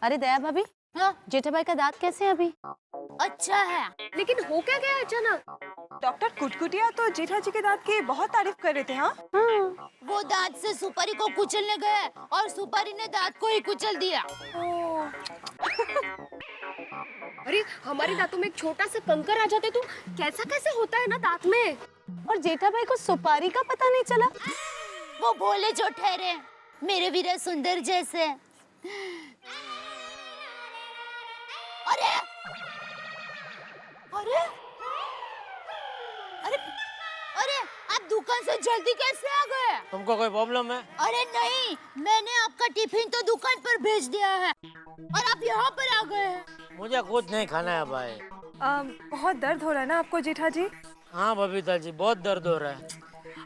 अरे दया भाभी, हाँ, जेठाबाई का दांत कैसे है अभी? अच्छा है। लेकिन हो क्या गया अचानक? डॉक्टर कुटकुटिया तो जेठा जी के दांत की बहुत तारीफ कर रहे थे। हाँ, वो दांत से सुपारी को कुचलने गए और सुपारी ने दांत को ही कुचल दिया। अरे हमारे दांतों में एक छोटा सा कंकर आ जाते तो कैसा कैसे होता है ना दांत में। और जेठाबाई को सुपारी का पता नहीं चला? वो भोले जो ठहरे, मेरे वीर सुंदर जैसे। अरे अरे अरे अरे, आप दुकान से जल्दी कैसे आ गए? तुमको कोई प्रॉब्लम है? अरे नहीं, मैंने आपका टिफिन तो दुकान पर भेज दिया है और आप यहाँ पर आ गए हैं। मुझे कुछ नहीं खाना है भाई। बहुत दर्द हो रहा है ना आपको जेठा जी? हाँ बबीता जी, बहुत दर्द हो रहा है।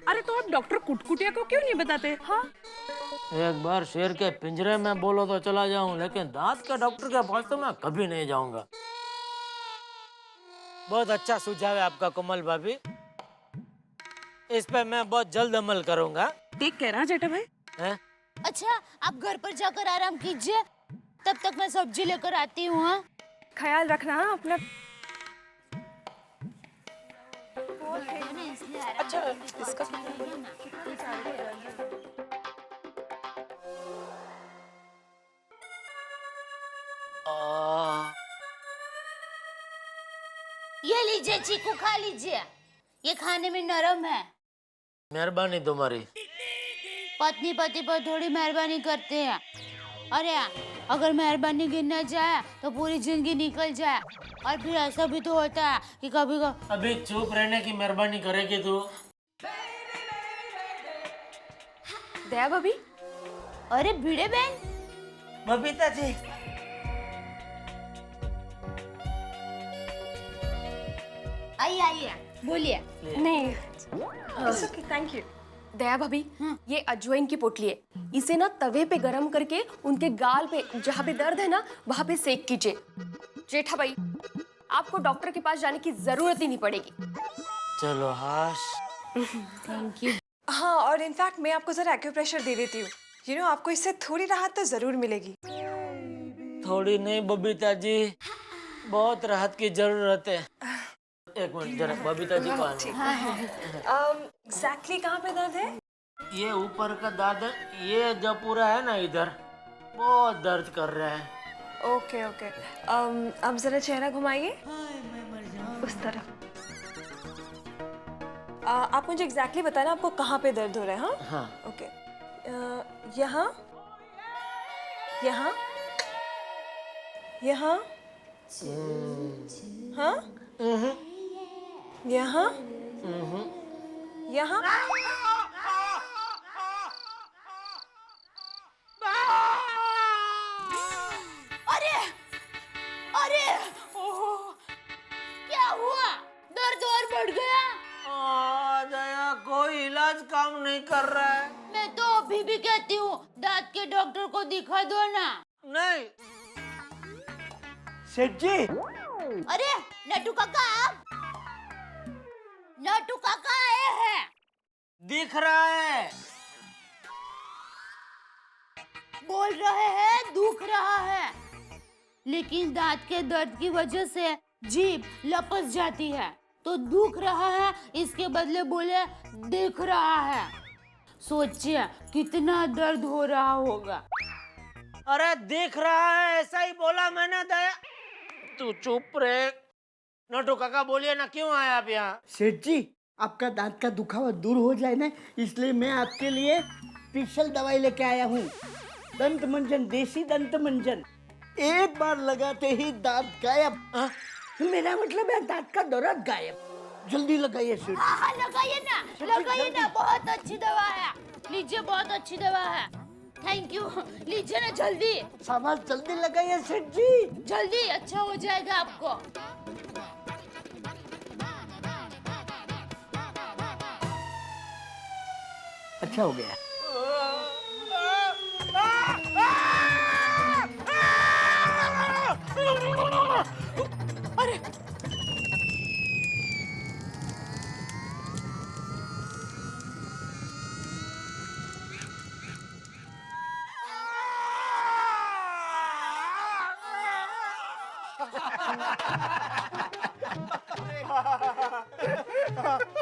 अरे तो आप डॉक्टर कुटकुटिया को क्यों नहीं बताते? हाँ, एक बार शेर के पिंजरे में बोलो तो चला जाऊं, लेकिन दांत के डॉक्टर के पास तो मैं कभी नहीं जाऊंगा। बहुत अच्छा सुझाव है आपका कोमल भाभी, इस पे मैं बहुत जल्द अमल करूंगा। ठीक कह रहा जेठा भाई। हैं? अच्छा, आप घर पर जाकर आराम कीजिए, तब तक मैं सब्जी लेकर आती हूँ। हाँ, ख्याल रखना हाँ अपना। अच्छा, इसका ये लीजिए, चीकू खा लीजिए, ये खाने में नरम है। मेहरबानी तुम्हारी। पत्नी पति पर थोड़ी मेहरबानी करते हैं। अरे अगर मेहरबानी गिनना जाए तो पूरी जिंदगी निकल जाए, और फिर ऐसा भी तो होता है कि कभी अभी चुप रहने की मेहरबानी करेगी तू? दया भाभी। अरे भिड़े बहन, बबीता जी, आइए आइए, बोलिए। नहीं, थैंक यू। दया भाभी, ये अजवाइन की पोटली है, इसे ना तवे पे गरम करके उनके गाल पे जहाँ पे दर्द है ना वहाँ पे सेक कीजिए। जेठा भाई, आपको डॉक्टर के पास जाने की जरूरत ही नहीं पड़ेगी। चलो हाश। Thank you. हाँ, और इनफैक्ट मैं आपको जरा एक्यूप्रेशर दे देती हूँ। यू नो आपको इससे थोड़ी राहत तो जरूर मिलेगी। थोड़ी नहीं बबीता जी, बहुत राहत की जरूरत है। एक मिनट जरा बबीता जी को आने। एग्जैक्टली कहाँ पे दर्द है? ये ऊपर का दांत, ये जो पूरा है ना इधर, बहुत दर्द कर रहा है। ओके ओके, अब जरा चेहरा घुमाइए उस तरफ। आप मुझे एग्जैक्टली बताना आपको कहाँ पे दर्द हो रहा है। हाँ हाँ। ओके, यहाँ यहाँ यहाँ, हाँ यहाँ यहाँ। अरे अरे, ओह, क्या हुआ? दर्द और बढ़ गया? दया, कोई इलाज काम नहीं कर रहा है। मैं तो अभी भी कहती हूँ दांत के डॉक्टर को दिखा दो ना। नहीं सेठ जी। अरे नटू काका, आप? नटू काका आए हैं। दिख रहा है। बोल रहे हैं दुख रहा है, लेकिन दांत के दर्द की वजह से जीभ लपस जाती है, तो दुख रहा है इसके बदले बोले दिख रहा है। सोचिए कितना दर्द हो रहा होगा। अरे दिख रहा है, ऐसा ही बोला मैंने। दया तू चुप रहे। नटू काका बोलिए ना, क्यों आए आप यहाँ? सेठ जी, आपका दांत का दुखावा दूर हो जाए ना, इसलिए मैं आपके लिए स्पेशल दवाई लेके आया हूँ। दंत मंजन, देसी दंत मंजन। एक बार लगाते ही दांत गायब। मेरा मतलब है दांत का दर्द गायब। जल्दी लगाइए सेठ। हाँ लगाइए ना, बहुत अच्छी दवा है। लीजिए, बहुत अच्छी दवा है। थैंक यू, लीजिए ना जल्दी। शाबाश, जल्दी लगाइए सेठ जी। जल्दी, अच्छा हो जाएगा आपको। अच्छा हो गया। अरे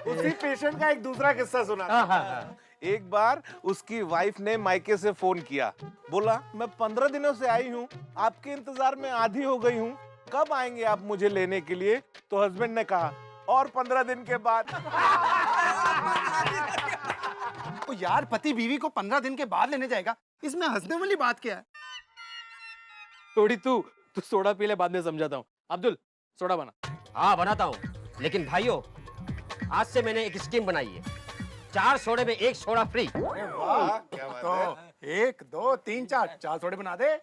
उसी पेशेंट का एक दूसरा किस्सा सुना। एक बार उसकी वाइफ ने मायके से फोन किया, बोला मैं 15 दिनों से आई हूँ, आपके इंतजार में आधी हो गई हूँ, कब आएंगे आप मुझे लेने के लिए? तो हस्बैंड ने कहा और 15 दिन के बाद। तो यार पति बीवी को 15 दिन के बाद लेने जाएगा, इसमें हंसने वाली बात क्या है? थोड़ी तू सोडा पी ले, बाद में समझाता हूँ। अब्दुल सोडा बना। हाँ बनाता हूँ, लेकिन भाइयों आज से मैंने एक स्कीम बनाई है, 4 सोडे में 1 सोडा फ्री। वाह, क्या बात है। 1 2 3 4 सोडे बना दे।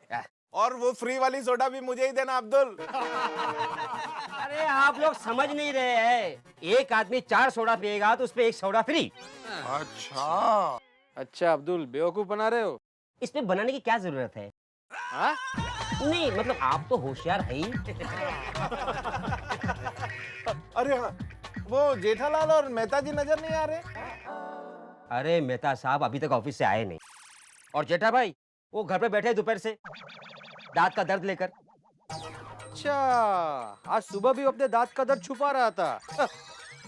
और वो फ्री वाली सोडा भी मुझे ही देना अब्दुल। अरे आप लोग समझ नहीं रहे हैं, एक आदमी 4 सोडा पिएगा तो उस पे 1 सोडा फ्री। अच्छा अब्दुल बेवकूफ बना रहे हो। इसमें बनाने की क्या जरूरत है? हाँ? नहीं मतलब आप तो होशियार है ही। अरे हाँ, वो जेठालाल और मेहता जी नजर नहीं आ रहे? अरे मेहता साहब अभी तक ऑफिस से आए नहीं, और जेठा भाई वो घर पे बैठे हैं दोपहर से दांत का दर्द लेकर। अच्छा आज सुबह भी अपने दांत का दर्द छुपा रहा था।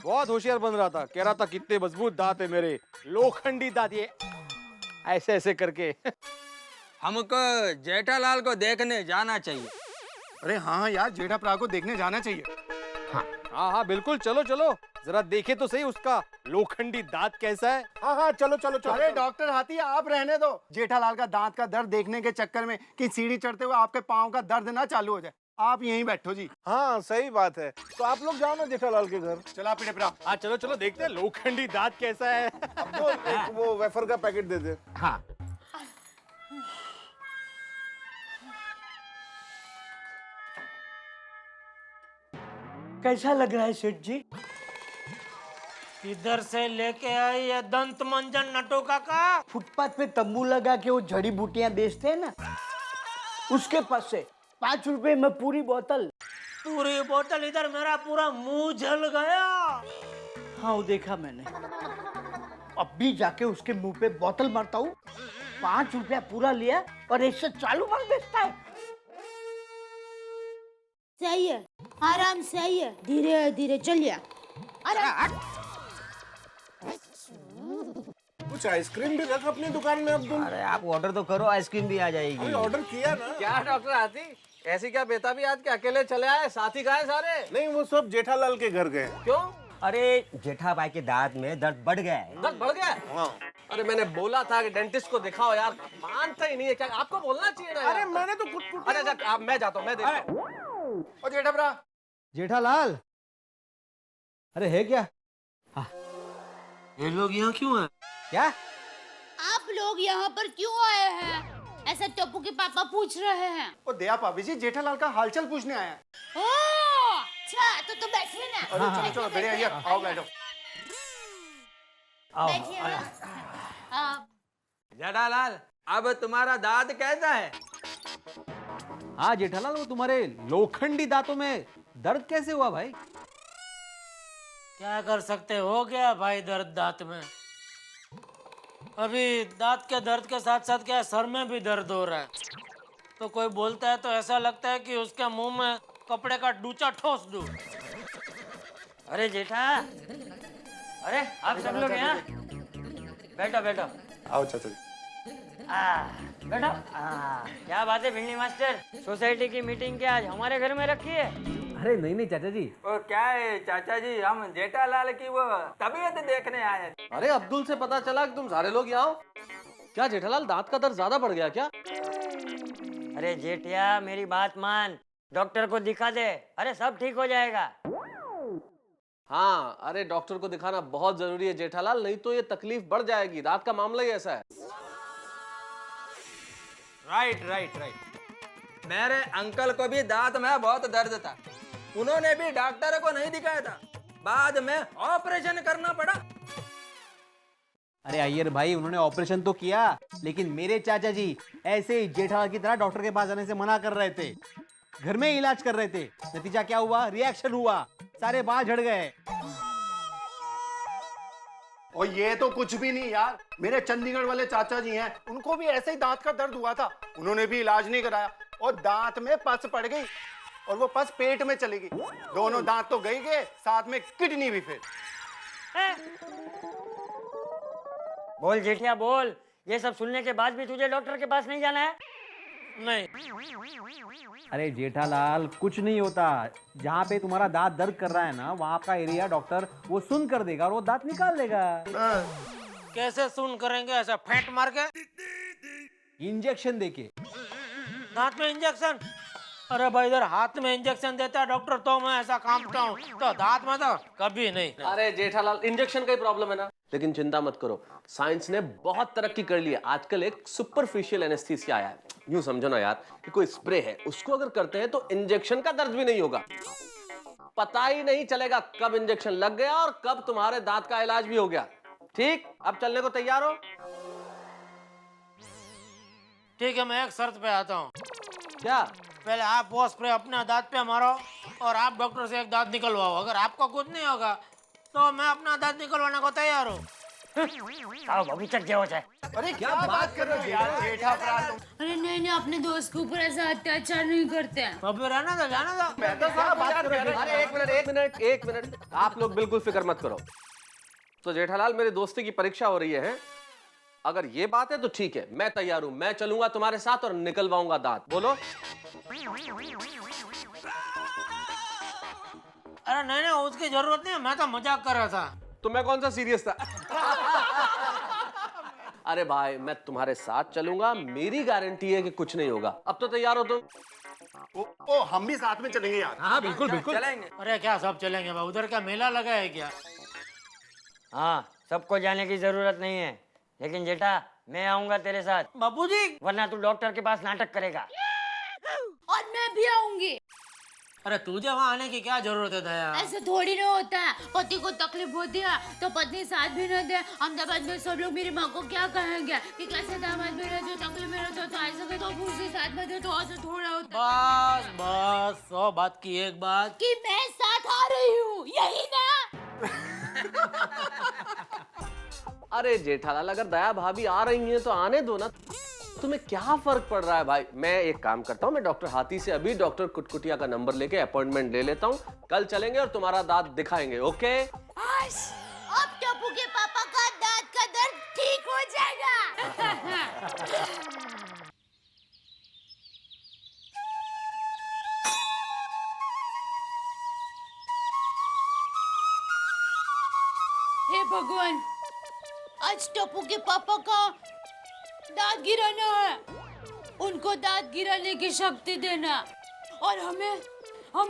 बहुत होशियार बन रहा था, कह रहा था कितने मजबूत दांत है मेरे, लोखंडी दांत, ये ऐसे ऐसे करके। हमको जेठालाल को देखने जाना चाहिए। अरे हाँ यार, जेठा प्रा को देखने जाना चाहिए। हाँ हाँ बिल्कुल, चलो चलो जरा देखे तो सही उसका लोखंडी दांत कैसा है। हाँ हाँ चलो चलो चलो। अरे डॉक्टर हाथी आप रहने दो, जेठालाल का दांत का दर्द देखने के चक्कर में कि सीढ़ी चढ़ते हुए आपके पाँव का दर्द ना चालू हो जाए। आप यहीं बैठो जी। हाँ सही बात है, तो आप लोग जाओ ना जेठालाल के घर। चला पीड़े प्रा। हाँ चलो चलो देखते हैं लोखंडी दांत कैसा है। अब्दुल एक वो वेफर का पैकेट दे दे। हाँ कैसा लग रहा है सेठ जी? इधर से लेके आई है दंत मंजन नटो काका। फुटपाथ पे तंबू लगा के वो जड़ी बूटियां बेचते हैं ना, उसके पास से 5 रुपए में पूरी बोतल। पूरी बोतल? इधर मेरा पूरा मुंह जल गया। हाँ वो देखा मैंने। अब भी जाके उसके मुंह पे बोतल मारता हूँ। 5 रुपया पूरा लिया और 140 माल बेचता है। सही है, आराम से आइए, धीरे धीरे चलिए। कुछ आइसक्रीम भी रख अपनी दुकान में अब्दुल। अरे आप ऑर्डर तो करो, आइसक्रीम भी आ जाएगी। ऑर्डर किया ना। क्या डॉक्टर हाथी, ऐसी क्या बेताबी आज के अकेले चले आए, साथी कहाँ हैं सारे? नहीं वो सब जेठालाल के घर गए। क्यों? अरे जेठा भाई के दांत में दर्द बढ़ गया है। दर्द बढ़ गया? हाँ। अरे मैंने बोला था कि डेंटिस्ट को दिखाओ यार, मानता ही नहीं है। क्या आपको बोलना चाहिए ना यार। अरे मैंने तो कुछ अरे अच्छा, मैं जाता हूँ, मैं देखता हूँ। और जेठा प्रा। जेठालाल, अरे है क्या? ये लोग यहाँ क्यों हैं? क्या? आप लोग यहाँ पर क्यों आए हैं? ऐसा टप्पू के पापा पूछ रहे हैं। ओ दया भाभी जी, जेठालाल का हालचाल पूछने आया है। ओह, अच्छा तो बैठिए ना। अरे चलो चलो बढ़िया, ये आओ बैठो। बैठिए ना। जेठालाल अब तुम्हारा दांत कैसा है? हाँ जेठालाल, वो तुम्हारे लोखंडी दांतों में दर्द कैसे हुआ भाई? क्या कर सकते, हो गया भाई दर्द दांत में। अभी दांत के दर्द के साथ साथ क्या सर में भी दर्द हो रहा है। तो कोई बोलता है तो ऐसा लगता है कि उसके मुंह में कपड़े का डूचा ठोस दूं। अरे जेठा, अरे आप सब लोग यहाँ बैठो बैठो। आओ चाचा जी। बैठो। क्या बात है भिंडी मास्टर, सोसाइटी की मीटिंग क्या आज हमारे घर में रखी है? अरे नहीं नहीं चाचा जी। वो क्या है चाचा जी, हम जेठालाल की वो तबीयत देखने आए हैं। अरे अब्दुल से पता चला कि तुम सारे लोग यहाँ हो। क्या जेठालाल, दांत का दर्द ज्यादा बढ़ गया क्या? अरे जेठिया मेरी बात मान, डॉक्टर को दिखा दे, अरे सब ठीक हो जाएगा। हाँ अरे डॉक्टर को दिखाना बहुत जरूरी है जेठालाल, नहीं तो ये तकलीफ बढ़ जाएगी। दांत का मामला ही ऐसा है। Right right right. मेरे अंकल को भी दांत में बहुत दर्द था, उन्होंने भी डॉक्टर को नहीं दिखाया था, बाद में ऑपरेशन करना पड़ा। अरे अय्यर भाई, उन्होंने ऑपरेशन तो किया, लेकिन मेरे चाचा जी ऐसे ही जेठालाल की तरह डॉक्टर के पास जाने से मना कर रहे थे, घर में इलाज कर रहे थे। नतीजा क्या हुआ? रिएक्शन हुआ, सारे बाल झड़ गए। और ये तो कुछ भी नहीं यार, मेरे चंडीगढ़ वाले चाचा जी हैं, उनको भी ऐसे ही दांत का दर्द हुआ था, उन्होंने भी इलाज नहीं कराया और दांत में पस पड़ गई। और वो पस पेट में चलेगी। दोनों दांत तो गई गए, साथ में किडनी भी फिर। बोल जेठिया बोल, ये सब सुनने के बाद भी तुझे डॉक्टर के पास नहीं जाना है? नहीं। अरे जेठालाल कुछ नहीं होता, जहाँ पे तुम्हारा दांत दर्द कर रहा है ना वहाँ का एरिया डॉक्टर वो सुन कर देगा और वो दांत निकाल देगा। कैसे सुन करेंगे? ऐसा फेंट मार के, इंजेक्शन देके। दांत में इंजेक्शन? अरे भाई इधर हाथ में इंजेक्शन देता है डॉक्टर तो मैं ऐसा कामता हूँ, तो दांत में तो कभी नहीं। अरे जेठालाल इंजेक्शन का ही प्रॉब्लम है ना, लेकिन चिंता मत करो, साइंस ने बहुत तरक्की कर ली है। आजकल एक सुपरफिशियल एनेस्थीसिया आया है। यूं समझो ना यार कि कोई स्प्रे है, उसको अगर करते हैं तो इंजेक्शन का दर्द भी नहीं होगा, पता ही नहीं चलेगा कब इंजेक्शन लग गया और कब तुम्हारे दांत का इलाज भी हो गया। ठीक, अब चलने को तैयार हो? ठीक है, मैं एक शर्त पे आता हूँ। क्या? पहले आप वो स्प्रे अपने दांत पे मारो और आप डॉक्टर से एक दांत निकलवाओ। अगर आपको कुछ नहीं होगा तो मैं अपना दांत निकलवाने को तैयार हूँ। आओ बाबू चल जाओ जाए। अरे क्या बात कर रहे हो यार, जेठा प्राण तुम। अरे नहीं नहीं, अपने दोस्त के ऊपर ऐसा अत्याचार नहीं करते हैं। अभी रहना दो, जाना दो। मैं तो क्या बात कर रहे हो? अरे एक मिनट, आप लोग बिल्कुल फिक्र मत करो। तो जेठालाल मेरी दोस्ती की परीक्षा हो रही है, अगर ये बात है तो ठीक है, मैं तैयार हूं, मैं चलूंगा तुम्हारे साथ और निकलवाऊंगा दांत। बोलो। अरे नहीं नहीं, उसकी जरूरत नहीं है, मैं तो मजाक कर रहा था। तो मैं कौन सा सीरियस था? अरे भाई मैं तुम्हारे साथ चलूंगा, मेरी गारंटी है कि कुछ नहीं होगा। अब तो तैयार हो तुम? ओ हम भी साथ में चलेंगे यार। हाँ बिल्कुल बिल्कुल चलेंगे। अरे क्या सब चलेंगे भाई? उधर क्या मेला लगा है क्या? हाँ, सबको जाने की जरूरत नहीं है, लेकिन जेठा मैं आऊंगा तेरे साथ। बापूजी, वरना तू डॉक्टर के पास नाटक करेगा। और मैं भी आऊंगी। अरे तुझे वहाँ आने की क्या जरूरत है दया? ऐसे थोड़ी ना होता है, पति को तकलीफ होती है तो पत्नी साथ भी न दे। अहमदाबाद में सब लोग मेरी माँ को क्या कहेंगे कि कैसे दामाद मेरा जो तकलीफ में रहता तो ऐसा के तो उसी साथ में दे, तो ऐसे थोड़ा होता है। बस बस, 100 बात की एक बात कि मैं साथ आ रही हूँ, यही ना? अरे जेठालाल अगर दया भाभी आ रही हैं तो आने दो ना, तुम्हें क्या फर्क पड़ रहा है भाई? मैं एक काम करता हूँ, मैं डॉक्टर हाथी से अभी डॉक्टर कुटकुटिया का नंबर लेके अपॉइंटमेंट ले लेता हूँ, कल चलेंगे और तुम्हारा दांत दिखाएंगे। ओके? अब टप्पू के पापा का दांत का दर्द ठीक हो जाएगा। हे भगवान, आज टप्पू के पापा का दांत गिराना है। उनको दांत गिराने की शक्ति देना और हमें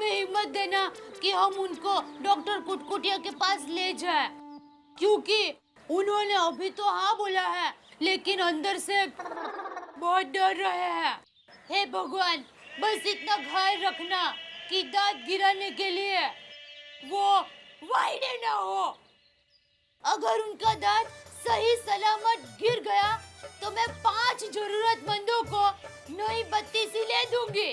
हिम्मत देना कि हम उनको डॉक्टर कुटकुटिया के पास ले जाए, क्योंकि उन्होंने अभी तो हाँ बोला है लेकिन अंदर से बहुत डर रहे हैं। हे भगवान, बस इतना ख्याल रखना कि दांत गिराने के लिए वो वाइडे ना हो। अगर उनका दांत सही सलामत गिर गया तो मैं 5 जरूरतमंदों को नई बत्ती सी ले दूंगी।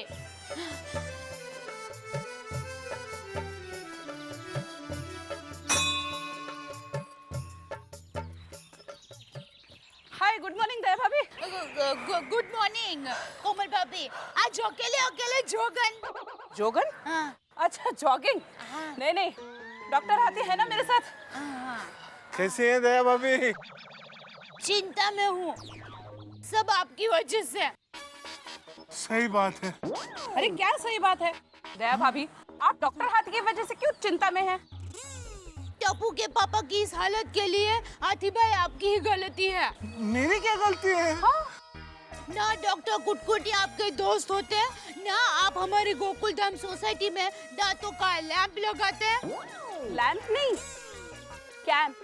हाय, गुड मॉर्निंग दया भाभी। गुड मॉर्निंग कोमल भाभी। आज अकेले अकेले जोगन? हाँ। अच्छा जॉगिंग? नहीं नहीं, डॉक्टर हाथी है ना मेरे साथ। कैसी है दया भाभी? चिंता में हूँ, सब आपकी वजह से। सही बात है। अरे क्या सही बात है दया भाभी, आप डॉक्टर हाथी की वजह से क्यों चिंता में हैं? टप्पू के पापा की इस हालत के लिए हाथी भाई आपकी ही गलती है। मेरी क्या गलती है? ना डॉक्टर कुटकुटिया आपके दोस्त होते, ना आप हमारी गोकुल धाम सोसाइटी में दांतों का लैंप लगाते। लैंप नहीं, कैंप।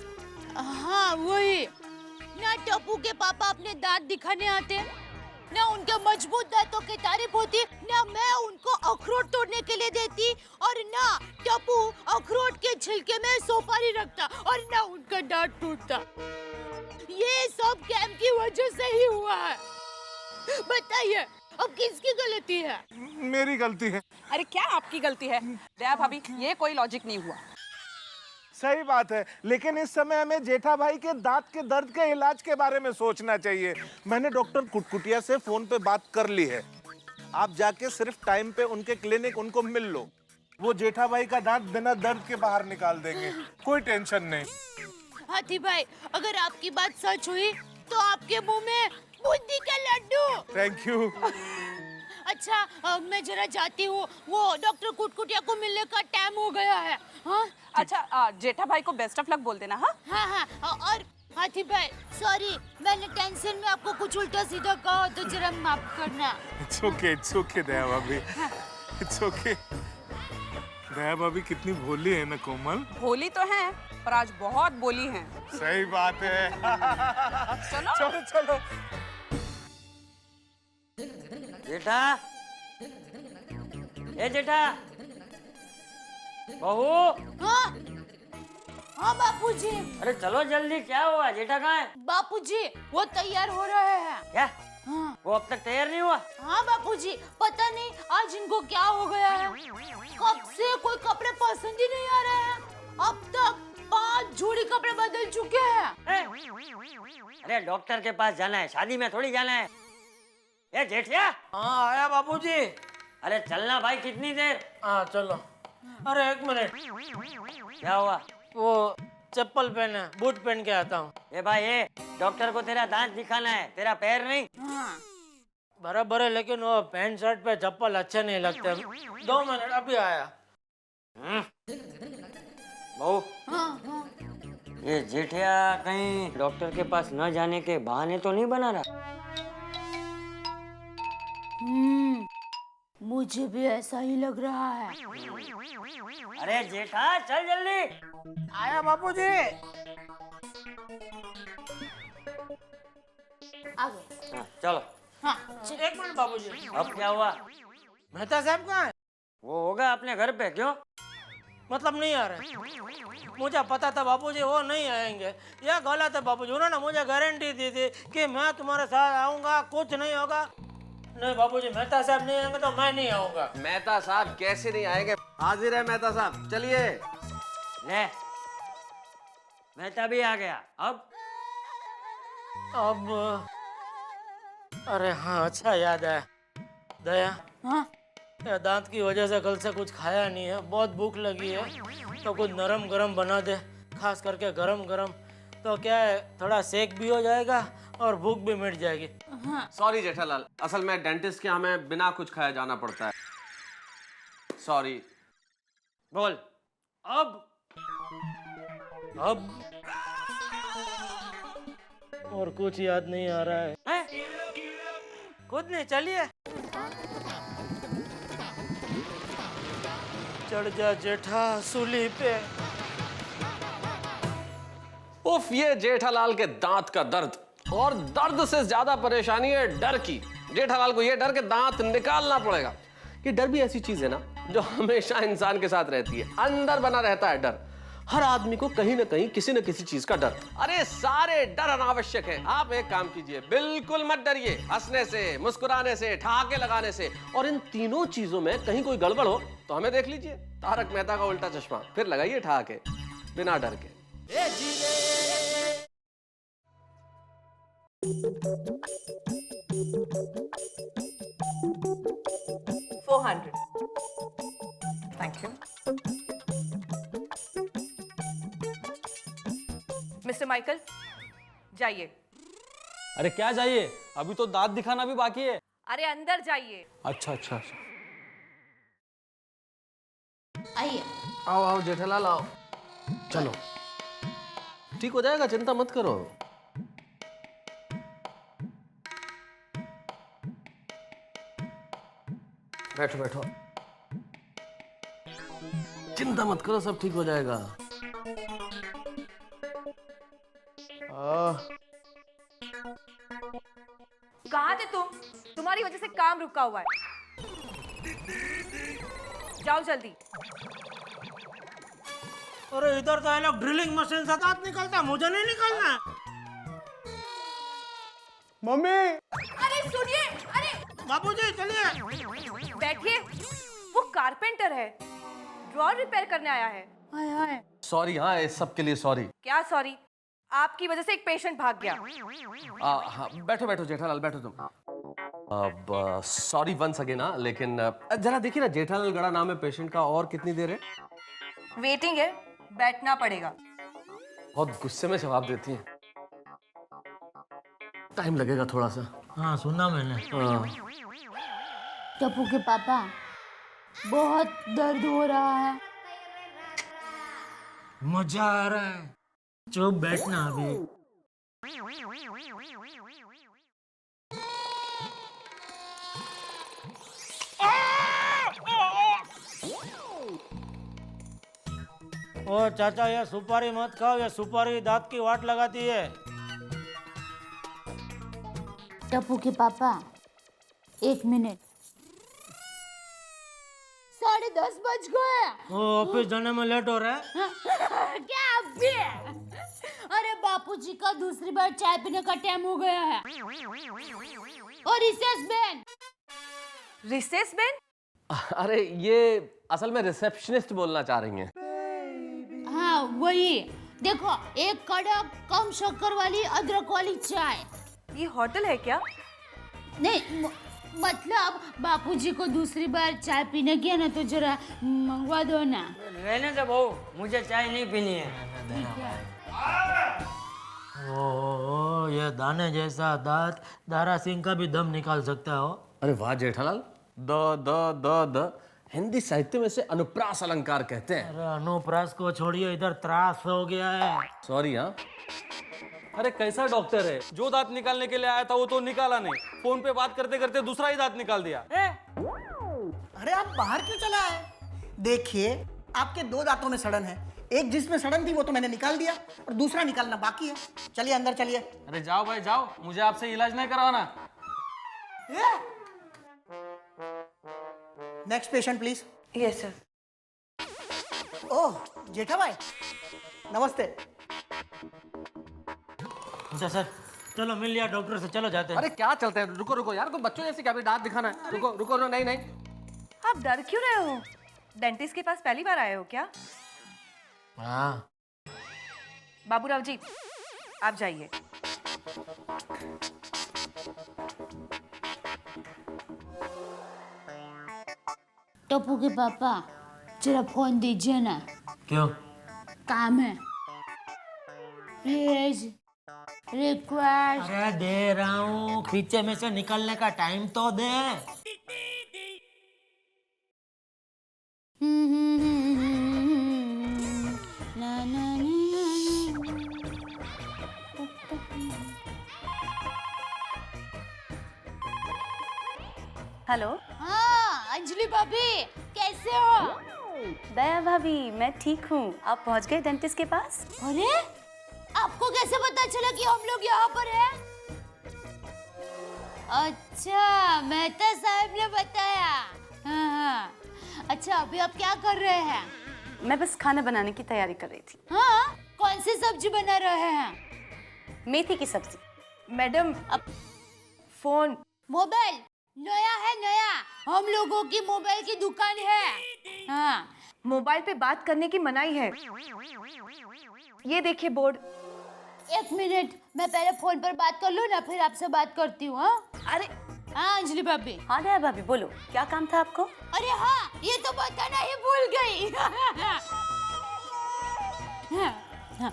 हाँ वही। ना टप्पू के पापा अपने दांत दिखाने आते, ना उनके मजबूत दांतों की तारीफ होती, ना मैं उनको अखरोट तोड़ने के लिए देती, और ना टप्पू अखरोट के छिलके में सुपारी रखता, और ना उनका दांत टूटता। ये सब कैंप की वजह से ही हुआ है। बताइए अब किसकी गलती है? मेरी गलती है। अरे क्या आपकी गलती है दया भाभी, ये कोई लॉजिक नहीं हुआ। सही बात है, लेकिन इस समय हमें जेठा भाई के दांत के दर्द के इलाज के बारे में सोचना चाहिए। मैंने डॉक्टर कुटकुटिया से फोन पे बात कर ली है। आप जाके सिर्फ टाइम पे उनके क्लिनिक उनको मिल लो, वो जेठा भाई का दांत बिना दर्द के बाहर निकाल देंगे, कोई टेंशन नहीं। हाथी भाई, अगर आपकी बात सच हुई तो आपके मुंह में बूंदी के लड्डू। Thank you. अच्छा, मैं जरा जाती हूँ, वो डॉक्टर कुटकुटिया को मिलने का टाइम हो गया है। हाँ अच्छा जेठा भाई को बेस्ट ऑफ लक बोल देना। हाँ हाँ हाँ, और हाथी भाई सॉरी, मैंने टेंशन में आपको कुछ उल्टा सीधा कहा तो जरा माफ करना। इट्स ओके दया भाभी, इट्स ओके। दया भाभी कितनी भोली है ना कोमल। भोली तो है पर आज बहुत बोली है। सही बात है। चलो चलो चलो। जेठा, ए जेठा, बहू। हाँ हाँ बापूजी। अरे चलो जल्दी, क्या हुआ? जेठा कहाँ है? बापूजी वो तैयार हो रहे हैं। क्या? हाँ वो अब तक तैयार नहीं हुआ? हाँ बापूजी, पता नहीं आज इनको क्या हो गया है, कब से कोई कपड़े पसंद ही नहीं आ रहे हैं। अब तक 5 जोड़ी कपड़े बदल चुके हैं। अरे डॉक्टर के पास जाना है, शादी में थोड़ी जाना है। ए जेठिया। हाँ आया बाबूजी। अरे चलना भाई, कितनी देर? हाँ चलो। अरे एक मिनट, क्या हुआ? वो चप्पल पहने, बूट पहन के आता हूँ। ए भाई, ये डॉक्टर को तेरा दांत दिखाना है, तेरा पैर नहीं। हाँ। बराबर है, लेकिन वो पैंट शर्ट पे चप्पल अच्छे नहीं लगते। 2 मिनट, अभी आया। बहू, हाँ हाँ। ये जेठिया कहीं डॉक्टर के पास न जाने के बहाने तो नहीं बना रहा? मुझे भी ऐसा ही लग रहा है। अरे जेठा चल जल्दी। आया बाबूजी। आ गए। हाँ, चलो। हाँ एक मिनट बाबूजी। अब क्या हुआ? मेहता साहब कहाँ है? वो होगा अपने घर पे। क्यों? मतलब नहीं आ रहे? मुझे पता था बाबूजी वो नहीं आएंगे। यह गलत है बाबूजी, उन्होंने मुझे गारंटी दी थी कि मैं तुम्हारे साथ आऊंगा, कुछ नहीं होगा। नहीं बाबूजी, मेहता साहब नहीं आएंगे तो मैं नहीं आऊंगा। मेहता साहब कैसे नहीं आएंगे? हाजिर है मेहता साहब, चलिए। ले, मेहता भी आ गया। अब अरे हाँ, अच्छा याद है दया। हाँ ये दांत की वजह से कल से कुछ खाया नहीं है, बहुत भूख लगी है, तो कुछ नरम गरम बना दे, खास करके गरम गरम। तो क्या है, थोड़ा सेक भी हो जाएगा और भूख भी मिट जाएगी। सॉरी जेठालाल, असल में डेंटिस्ट के हमें बिना कुछ खाए जाना पड़ता है। सॉरी। बोल। अब और कुछ याद नहीं आ रहा है। खुद नहीं, चलिए। चढ़ जा जेठा सूली पे। उफ, ये जेठालाल के दांत का दर्द, और दर्द से ज्यादा परेशानी है डर की। जेठालाल को ये डर के दांत निकालना पड़ेगा। ये डर भी ऐसी चीज है ना जो हमेशा इंसान के साथ रहती है, अंदर बना रहता है डर। हर आदमी को कहीं ना कहीं किसी न किसी चीज का डर। अरे सारे डर अनावश्यक है। आप एक काम कीजिए, बिल्कुल मत डरिए। हंसने से, मुस्कुराने से, ठहाके लगाने से, और इन तीनों चीजों में कहीं कोई गड़बड़ हो तो हमें देख लीजिए, तारक मेहता का उल्टा चश्मा, फिर लगाइए ठहाके बिना डर के। 400। Thank you. मिस्टर माइकल, जाइए। अरे क्या चाहिए? अभी तो दांत दिखाना भी बाकी है। अरे अंदर जाइए। अच्छा अच्छा अच्छा। आइए। आओ आओ जेठालाल आओ। चलो, ठीक हो जाएगा, चिंता मत करो। बैठो बैठो, चिंता मत करो, सब ठीक हो जाएगा। कहाँ थे तुम? तुम्हारी वजह से काम रुका हुआ है। जाओ जल्दी। अरे इधर तो ये लोग ड्रिलिंग मशीन से दांत निकलता, मुझे नहीं निकलना। मम्मी। अरे सुनिए, अरे बाबूजी चलिए। बैठिए। वो कारपेंटर है, ड्रॉर रिपेयर करने आया है। हाय हाय। सॉरी, हाँ इस सब के लिए सॉरी। क्या सॉरी? आपकी वजह से एक पेशेंट भाग गया। हाँ बैठो बैठो जेठालाल, बैठो तुम। अब सॉरी वंस अगेन ना, लेकिन जरा देखिए ना, जेठालाल गड़ा नाम है पेशेंट का, और कितनी देर है? वेटिंग है, बैठना पड़ेगा। बहुत गुस्से में जवाब देती हैं, टाइम लगेगा थोड़ा सा। हाँ सुना मैंने। हाँ। टप्पू के पापा, बहुत दर्द हो रहा है। मजा आ रहा है, चुप बैठना अभी। ओ चाचा, ये सुपारी मत खाओ, ये सुपारी दांत की वाट लगाती है। टप्पू के पापा, 1 मिनट। 10:30 बज गए। ओ ऑफिस जाने में लेट हो रहा है। क्या अभी? अरे बापूजी का दूसरी बार चाय पीने का टाइम हो गया है। और रिसेस बेन। Recess Ben? अरे ये असल में रिसेप्शनिस्ट बोलना चाह रही हैं। हाँ वही। देखो, एक कड़क कम शक्कर वाली अदरक वाली चाय। ये होटल है क्या? नहीं, मतलब बापूजी को दूसरी बार चाय पीने की है ना, तो जरा मंगवा दो ना। रहने दे बहू, मुझे चाय नहीं पीनी है। ओ ये दाने जैसा दांत दारा सिंह का भी दम निकाल सकता हो। अरे वाह जेठालाल, द हिंदी साहित्य में से अनुप्रास अलंकार कहते हैं। अरे अनुप्रास को छोड़िए, इधर त्रास हो गया है। सॉरी। हाँ, अरे कैसा डॉक्टर है, जो दांत निकालने के लिए आया था वो तो निकाला नहीं, फोन पे बात करते करते दूसरा ही दांत निकाल दिया। अरे आप बाहर क्यों चला आए? देखिए, आपके 2 दांतों में सड़न है, एक जिसमें सड़न थी वो तो मैंने निकाल दिया, और दूसरा निकालना बाकी है। चलिए अंदर चलिए। अरे जाओ भाई जाओ, मुझे आपसे इलाज नहीं करवाना। Next patient please. Yes sir. Oh Jetha भाई, नमस्ते। अच्छा सर, चलो मिल लिया डॉक्टर से, चलो जाते हैं। अरे क्या चलते हैं, रुको रुको यार, कोई बच्चों जैसे क्या भी दांत दिखाना है। रुको रुको, नहीं नहीं। आप डर क्यों रहे हो? डेंटिस्ट के पास पहली बार आए हो क्या? हाँ। बाबूराव जी, आप जाइए। टप्पू के पापा, जरा फोन दीजिए ना, क्यों? काम है। Please, request. अरे दे रहा हूँ, खींचे में से निकलने का टाइम तो दे। ना, ना, ना, हेलो। हाँ अंजलि भाभी, कैसे हो? दया भाभी, मैं ठीक हूँ। आप पहुँच गए डेंटिस्ट के पास? अरे, आपको कैसे पता चला कि हम लोग यहाँ पर हैं? अच्छा, मेहता साहब ने बताया। हाँ हाँ। अच्छा, अभी आप क्या कर रहे हैं? मैं बस खाना बनाने की तैयारी कर रही थी। हाँ, कौन सी सब्जी बना रहे हैं? मेथी की सब्जी। मैडम, अब फोन। मोबाइल नया है, नया। हम लोगों की मोबाइल की दुकान है। हाँ। मोबाइल पे बात करने की मनाही है। ये देखिए बोर्ड। 1 मिनट, मैं पहले फोन पर बात कर लूँ ना, फिर आपसे बात करती हूँ। हाँ? अरे हाँ अंजलि भाभी। हाँ दया भाभी, बोलो क्या काम था आपको? अरे हाँ, ये तो बताना ही भूल गई। हाँ,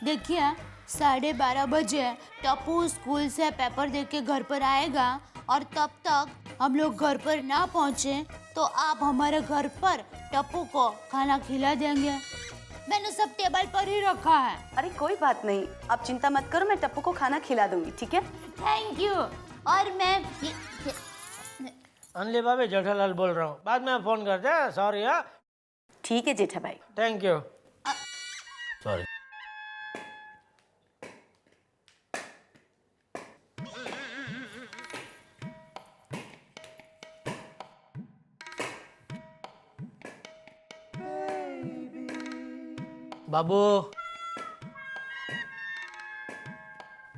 देखिए, 12:30 बजे टप्पू स्कूल से पेपर देख के घर पर आएगा, और तब तक हम लोग घर पर ना पहुँचे तो आप हमारे घर पर टप्पू को खाना खिला देंगे। मैंने सब टेबल पर ही रखा है। अरे कोई बात नहीं, आप चिंता मत करो, मैं टप्पू को खाना खिला दूंगी, ठीक है? Thank you. और मैं अनली भाभी, जेठालाल बोल रहा हूँ, बाद में फोन करते हैं। सॉरी। हाँ ठीक है जेठा भाई। Thank you. सॉरी। बाबू,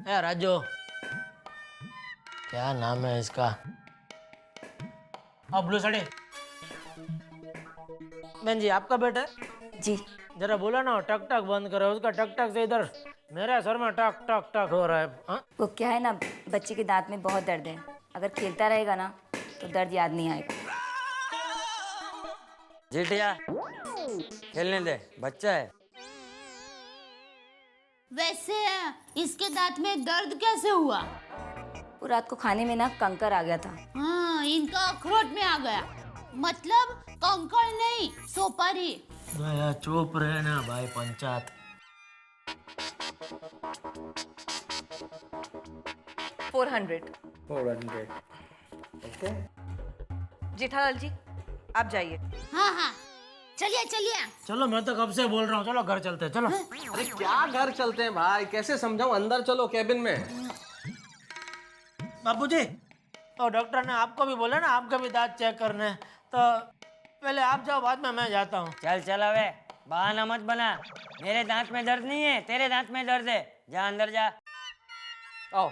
ए राजू, क्या नाम है इसका? हाँ ब्लू साड़ी। बहन जी, आपका बेटा है? जी। जरा बोला ना टक टक बंद करो, उसका टक टक से इधर मेरे सर में टक टक टक हो रहा है। हाँ? वो क्या है ना, बच्चे के दांत में बहुत दर्द है, अगर खेलता रहेगा ना तो दर्द याद नहीं आएगा। जेठिया खेलने दे, बच्चा है। वैसे इसके दांत में दर्द कैसे हुआ? वो रात को खाने में ना कंकर आ गया था। हाँ, इनका अखरोट में आ गया। मतलब कंकर नहीं, सोपारी। दया चुप रहे ना भाई पंचायत। 400। ओके। जेठालाल जी आप जाइए। हाँ हाँ, चलिए चलिए। चलो मैं तो कब से बोल रहा हूँ, चलो घर चलते हैं, चलो। अरे क्या घर चलते हैं भाई, कैसे समझाऊं? अंदर चलो कैबिन में। बापूजी, तो डॉक्टर ने आपको भी बोला ना आपका भी दांत चेक करने, तो पहले आप जाओ, बाद में मैं जाता हूँ। चल चल अबे, बहाना मत बना। मेरे दांत में दर्द नहीं है, तेरे दांत में दर्द है। जा अंदर जा। आओ।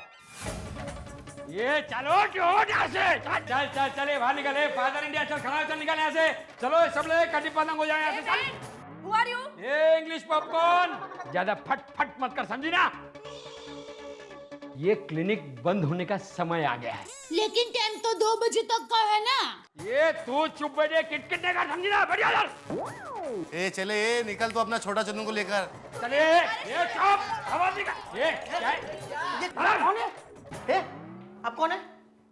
ये चलो यहाँ से, चल चल चले बाहर निकले। फादर इंडिया चल, खड़ा चल, निकल यहाँ से। चलो सब लोग कटी पतंग हो जाए यहाँ से, चल। Who are you? ये इंग्लिश पॉपकॉर्न ज्यादा फट फट मत कर, समझी ना? ये क्लिनिक बंद होने का समय आ गया है। लेकिन टाइम तो 2 बजे तक का है ना। ये तू चुप बैठे, किटकिटने का, समझी ना? बढ़िया चल। ए चले, ए निकल तो अपना छोटा चंदू को लेकर। चले, ये चुप, आवाज निकाल। ये क्या है? कौन है? आप कौन है?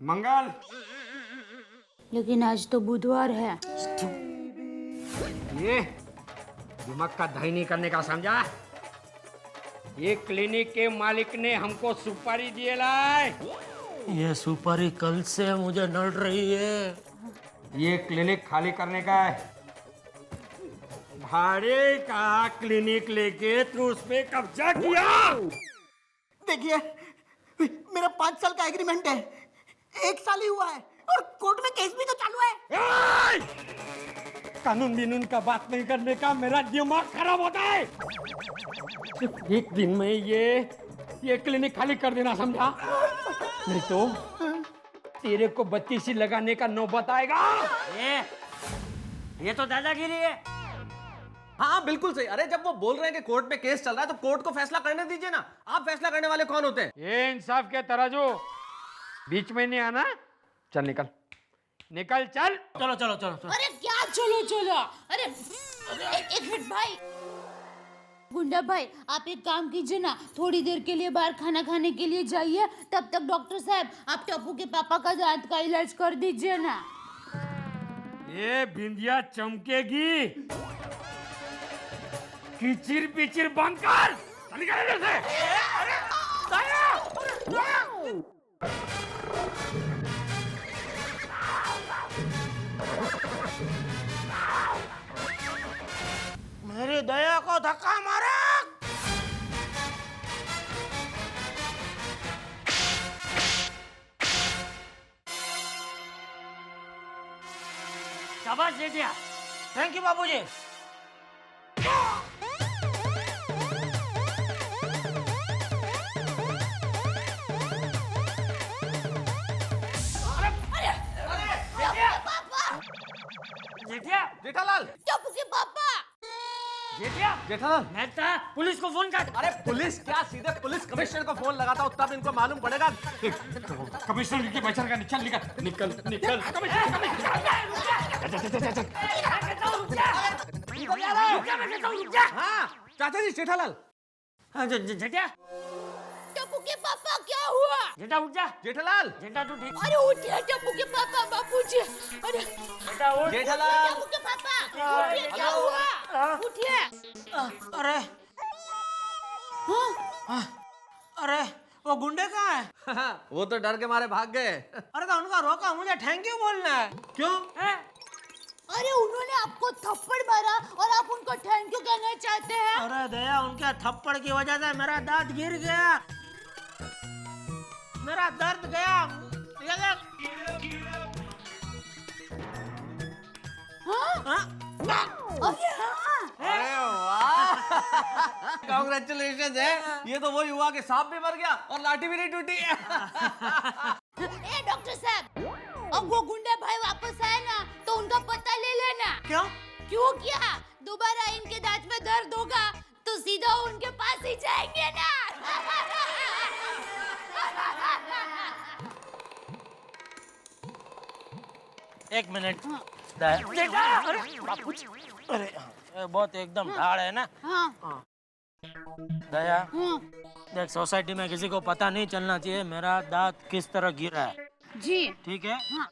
मंगल। लेकिन आज तो बुधवार है। ये दिमाग का दही नहीं करने का, समझा? ये क्लिनिक के मालिक ने हमको सुपारी दिए लाए। ये सुपारी कल से मुझे नड़ रही है। ये क्लिनिक खाली करने का है। भाड़े का क्लिनिक लेके तू उस पे कब्जा किया। देखिए, मेरा 5 साल का एग्रीमेंट है, 1 साल ही हुआ है और कोर्ट में केस भी तो चालू है। कानून बिनून का बात नहीं करने का, मेरा दिमाग खराब होता है। सिर्फ एक दिन में ये क्लिनिक खाली कर देना, समझा? नहीं तो तेरे को बत्तीसी लगाने का नौबत आएगा। ये तो दादागिरी है। हाँ बिल्कुल सही। अरे जब वो बोल रहे हैं कि कोर्ट में केस चल रहा है तो कोर्ट को फैसला करने दीजिए ना। आप फैसला करने वाले कौन होते हैं? ये इंसाफ के तराजू बीच में नहीं आना। चल निकल, निकल चल। चलो चलो चलो चलो। अरे क्या चलो चलो? अरे एक मिनट भाई। गुंडा भाई, आप एक काम कीजिए ना, थोड़ी देर के लिए बाहर खाना खाने के लिए जाइए। तब तक डॉक्टर साहब आप टप्पू के पापा का दांत का इलाज कर दीजिए ना। ये बिंदिया चमकेगी, किचिर पिचिर बंद कर। निकल इधर से। मेरी दया को धक्का मारा। शाबाश जेठिया। थैंक यू बाबूजी। जेठिया, जेठालाल। टप्पू के पापा। जेठिया, जेठालाल। मेहता, पुलिस को फोन कर। अरे पुलिस क्या, सीधे पुलिस कमिश्नर को फोन लगाता हूँ, तब इनको मालूम पड़ेगा। कमिश्नर की बचन का निकल निकल निकल निकल। हाँ चाचा जी, जेठालाल। जेठिया, टप्पू के पापा क्या हुआ? जेठा उठ जा। जेठालाल। जेठा तू ठीक? अरे उठिए टप्पू के पापा, बापूजी। अरे जेठा उठ। जेठालाल। टप्पू के पापा, उठिए, क्या हुआ? उठिए। अरे अरे वो गुंडे कहाँ है? वो तो डर के मारे भाग गए। अरे तो उनका रोका, मुझे थैंक यू बोलना है। क्यों? अरे उन्होंने आपको थप्पड़ मारा और आप उनको थैंक यू कहना चाहते हैं? अरे दया, उनके थप्पड़ की वजह से मेरा दांत गिर गया, मेरा दर्द गया। अरे वाह, कांग्रेचुलेशन है। ये तो वही हुआ कि सांप भी मर गया और लाठी भी नहीं टूटी। ए डॉक्टर साहब, अब वो गुंडा भाई वापस आए ना तो उनका पता ले लेना। क्यों? क्यों क्या? दोबारा इनके दांत में दर्द होगा तो सीधा उनके पास ही जाएंगे ना। एक मिनट। बेटा, अरे बापूजी, अरे ये बहुत एकदम ढाड़ है ना। हाँ दया, हाँ देख सोसाइटी में किसी को पता नहीं चलना चाहिए मेरा दांत किस तरह गिरा है, जी। ठीक है? हाँ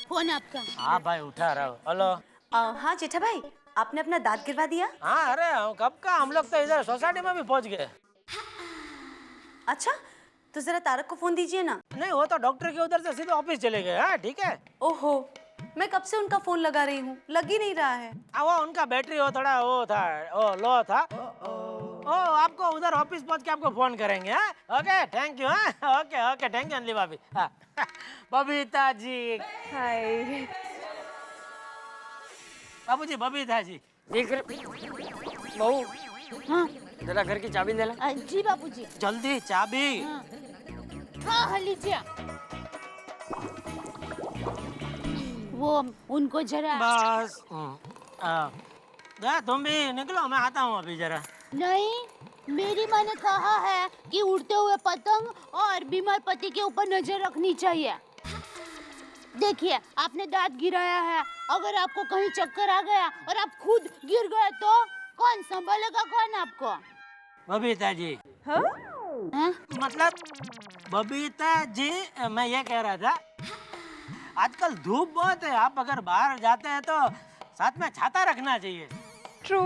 फोन आपका। हाँ भाई उठा रहा हूँ। हेलो। हाँ जेठा भाई, आपने अपना दांत गिरवा दिया? हाँ अरे कब का, हम लोग तो इधर सोसाइटी में भी पहुँच गए। अच्छा, तो जरा तारक को फोन दीजिए ना। नहीं वो तो डॉक्टर के उधर से सीधे ऑफिस चले गए। हाँ ठीक है। ओहो, मैं कब से उनका फोन लगा रही हूँ, लग ही नहीं रहा है। वो उनका बैटरी वो थोड़ा वो था, वो लो था। ओ आपको उधर ऑफिस पहुंच के आपको फोन करेंगे। हाँ ओके थैंक यू। हाँ okay okay thank you Anjali भाभी। हाँ बबीता जी। हाय। बाबूजी बबीता जी। बहू हाँ जरा घर की चाबी दे ला। जी बापूजी। जल्दी चाबी। हाँ हाँ लीजिए। वो उनको जरा। बस तुम भी निकलो, मैं आता हूँ अभी जरा। नहीं, मेरी माँ ने कहा है कि उड़ते हुए पतंग और बीमार पति के ऊपर नजर रखनी चाहिए। देखिए आपने दांत गिराया है, अगर आपको कहीं चक्कर आ गया और आप खुद गिर गए तो कौन संभालेगा, कौन आपको? बबीता जी। हाँ? हाँ? मतलब बबीता जी, मैं ये कह रहा था आजकल धूप बहुत है, आप अगर बाहर जाते हैं तो साथ में छाता रखना चाहिए। ट्रू।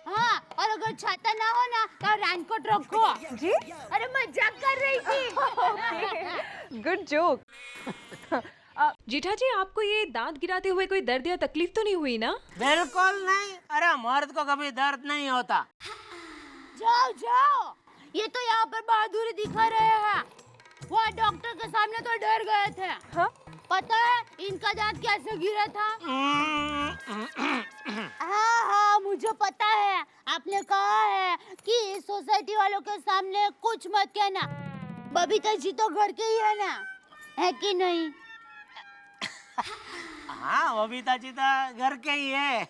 हाँ, और अगर छाता ना हो ना तो रेनकोट रखो। जी? अरे मजाक कर रही थी। Good joke. जेठा जी, आपको ये दांत गिराते हुए कोई दर्द या तकलीफ तो नहीं हुई ना? बिल्कुल नहीं, अरे मर्द को कभी दर्द नहीं होता। जाओ जाओ, ये तो यहाँ पर बहादुरी दिखा रहे हैं। वहाँ डॉक्टर के सामने तो डर गए थे। हाँ? पता है इनका दांत कैसे गिरा था? हाँ हाँ मुझे पता है, आपने कहा है कि सोसाइटी वालों के सामने कुछ मत कहना। बबीता जी तो घर के ही है ना, है कि नहीं? हाँ बबीता जी तो घर के ही है।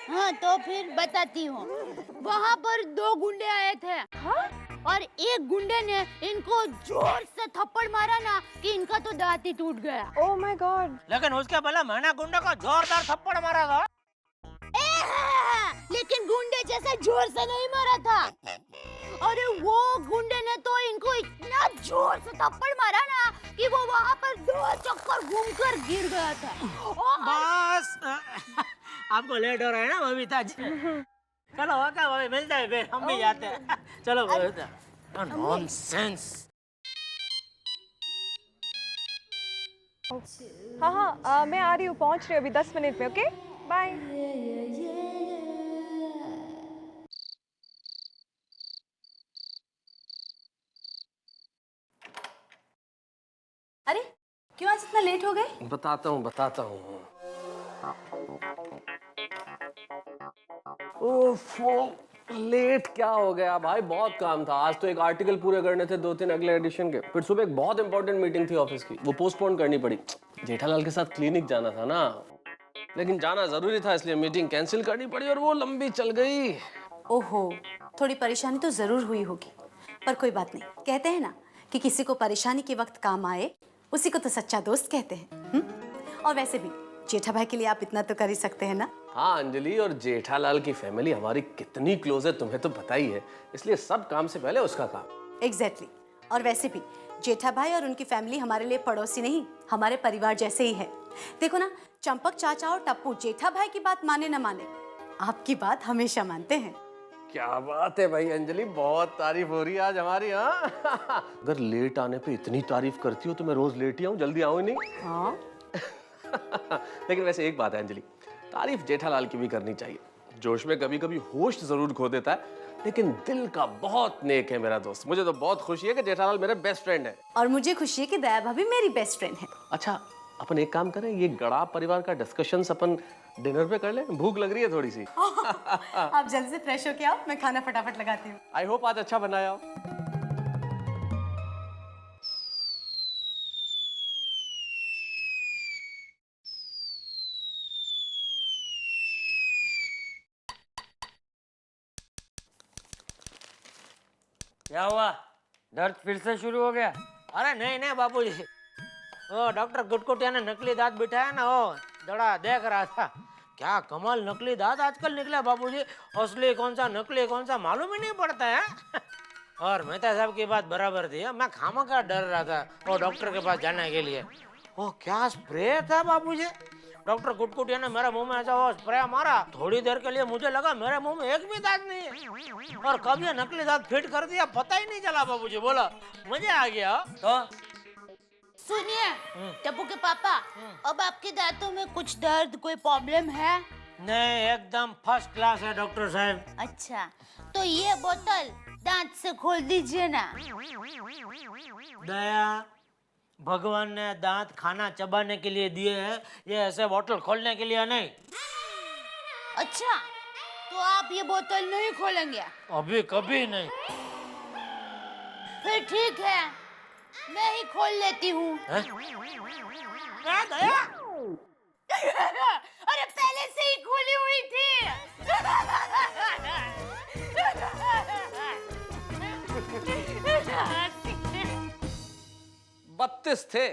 हाँ तो फिर बताती हूँ। वहाँ पर 2 गुंडे आए थे। हाँ? और एक गुंडे ने इनको जोर से थप्पड़ मारा ना कि इनका तो दांत ही टूट गया। Oh my God. लेकिन उसके पहले मैंने गुंडे को जोरदार थप्पड़ मारा था। लेकिन गुंडे जैसे जोर से नहीं मारा था। अरे वो गुंडे ने तो इनको इतना जोर से थप्पड़ मारा ना कि वो वहाँ पर 2 चक्कर घूमकर गिर गया था। बस आपको लेट हो रहा है ना बबीता जी? चलो ओके भाई, मिलते हैं फिर, हम भी जाते हैं। चलो बबीता। नॉनसेंस। हाँ, मैं आ रही हूँ, पहुँच रही हूँ अभी 10 मिनट में। Okay bye. अरे क्यों आज इतना लेट हो गए? बताता हूँ। ओफो, लेट क्या हो गया भाई, बहुत काम था। आज तो एक आर्टिकल पूरे करने थे, 2-3 अगले एडिशन के। फिर सुबह एक बहुत इंपॉर्टेंट मीटिंग थी ऑफिस की, वो पोस्टपोन करनी पड़ी। जेठालाल के साथ क्लिनिक जाना था ना, लेकिन जाना जरूरी था इसलिए मीटिंग कैंसिल करनी पड़ी और वो लंबी चल गई। ओहो, थोड़ी परेशानी तो जरूर हुई होगी, पर कोई बात नहीं। कहते हैं ना कि किसी को परेशानी के वक्त काम आए उसी को तो सच्चा दोस्त कहते हैं। और वैसे भी जेठा भाई के लिए आप इतना तो कर ही सकते हैं ना। हाँ अंजलि, और जेठालाल की फैमिली हमारी कितनी क्लोज है तुम्हें तो पता ही है, इसलिए सब काम से पहले उसका काम। एग्जैक्टली। और वैसे भी जेठा भाई और उनकी फैमिली हमारे लिए पड़ोसी नहीं, हमारे परिवार जैसे ही है। देखो ना, चंपक चाचा और टप्पू जेठा भाई की बात माने न माने, आपकी बात हमेशा मानते हैं। क्या बात है भाई अंजलि, बहुत तारीफ हो रही है आज हमारी। हाँ अगर लेट आने पे इतनी तारीफ करती हो तो मैं रोज लेट ही आऊँ, जल्दी आऊँ ही नहीं। हाँ लेकिन वैसे एक बात है अंजलि, तारीफ जेठालाल की भी करनी चाहिए। जोश में कभी कभी होश जरूर खो देता है, लेकिन दिल का बहुत नेक है मेरा दोस्त। मुझे तो बहुत खुशी है कि जेठालाल मेरे बेस्ट फ्रेंड है। और मुझे खुशी है कि दया भाभी मेरी बेस्ट फ्रेंड है। अच्छा अपन एक काम करें, ये गड़ा परिवार का डिस्कशंस अपन डिनर पे कर लें, भूख लग रही है थोड़ी सी। आप जल्दी से फ्रेश होके आओ, मैं खाना फटाफट लगाती हूँ। आई होप आज अच्छा बनाया हो। क्या हुआ, दर्द फिर से शुरू हो गया? अरे नहीं बाबूजी, वो डॉक्टर गुटकुटिया ने नकली दांत बिठाया ना, वो दड़ा देख रहा था। क्या कमाल नकली दांत आजकल निकले बाबूजी, असली कौन सा नकली कौन सा मालूम ही नहीं पड़ता है। और मेहता साहब की बात बराबर थी, मैं खामखा डर रहा था वो डॉक्टर के पास जाने के लिए। वो क्या स्प्रे था बाबूजी, डॉक्टर गुटकुटिया ने मेरे मुंह में ऐसा वो स्प्रे मारा, थोड़ी देर के लिए मुझे लगा मेरे मुंह में एक भी दांत नहीं है, और कब ये नकली दांत फिट कर दिया पता ही नहीं चला बाबूजी। बोला मजा आ गया। तो सुनिए टप्पू के पापा, अब आपके दांतों में कुछ दर्द, कोई प्रॉब्लम है? नहीं, एकदम फर्स्ट क्लास है डॉक्टर साहब। अच्छा, तो ये बोतल दांत से खोल दीजिए ना। दया, भगवान ने दांत खाना चबाने के लिए दिए हैं, ये ऐसे बोतल खोलने के लिए नहीं। अच्छा, तो आप ये बोतल नहीं खोलेंगे? अभी कभी नहीं। फिर ठीक है, मैं ही खोल लेती हूँ। दया, अरे पहले से ही खोली हुई थी। 32 थे,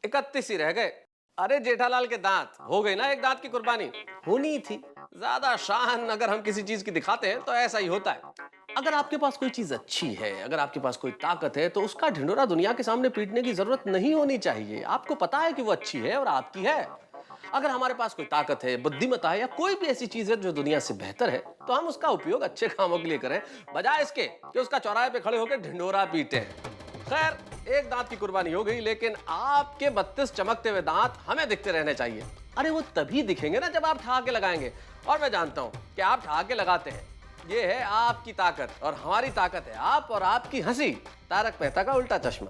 31 ही रह गए। अरे जेठालाल के दांत हो गई ना, एक दांत की कुर्बानी होनी थी। ज्यादा शान अगर हम किसी चीज की दिखाते हैं तो ऐसा ही होता है। अगर आपके पास कोई चीज अच्छी है, अगर आपके पास कोई ताकत है, तो उसका ढिंढोरा दुनिया के सामने पीटने की जरूरत नहीं होनी चाहिए। आपको पता है कि वो अच्छी है और आपकी है। अगर हमारे पास कोई ताकत है, बुद्धिमत्ता है, या कोई भी ऐसी चीज है जो दुनिया से बेहतर है, तो हम उसका उपयोग अच्छे कामों के लिए करें, बजाय इसके कि उसका चौराहे पे खड़े होकर ढिंढोरा पीटे। खैर, एक दांत की कुर्बानी हो गई, लेकिन आपके 32 चमकते हुए दांत हमें दिखते रहने चाहिए। अरे वो तभी दिखेंगे ना जब आप ठहाके लगाएंगे, और मैं जानता हूं कि आप ठहाके लगाते हैं। ये है आपकी ताकत, और हमारी ताकत है आप और आपकी हंसी। तारक मेहता का उल्टा चश्मा।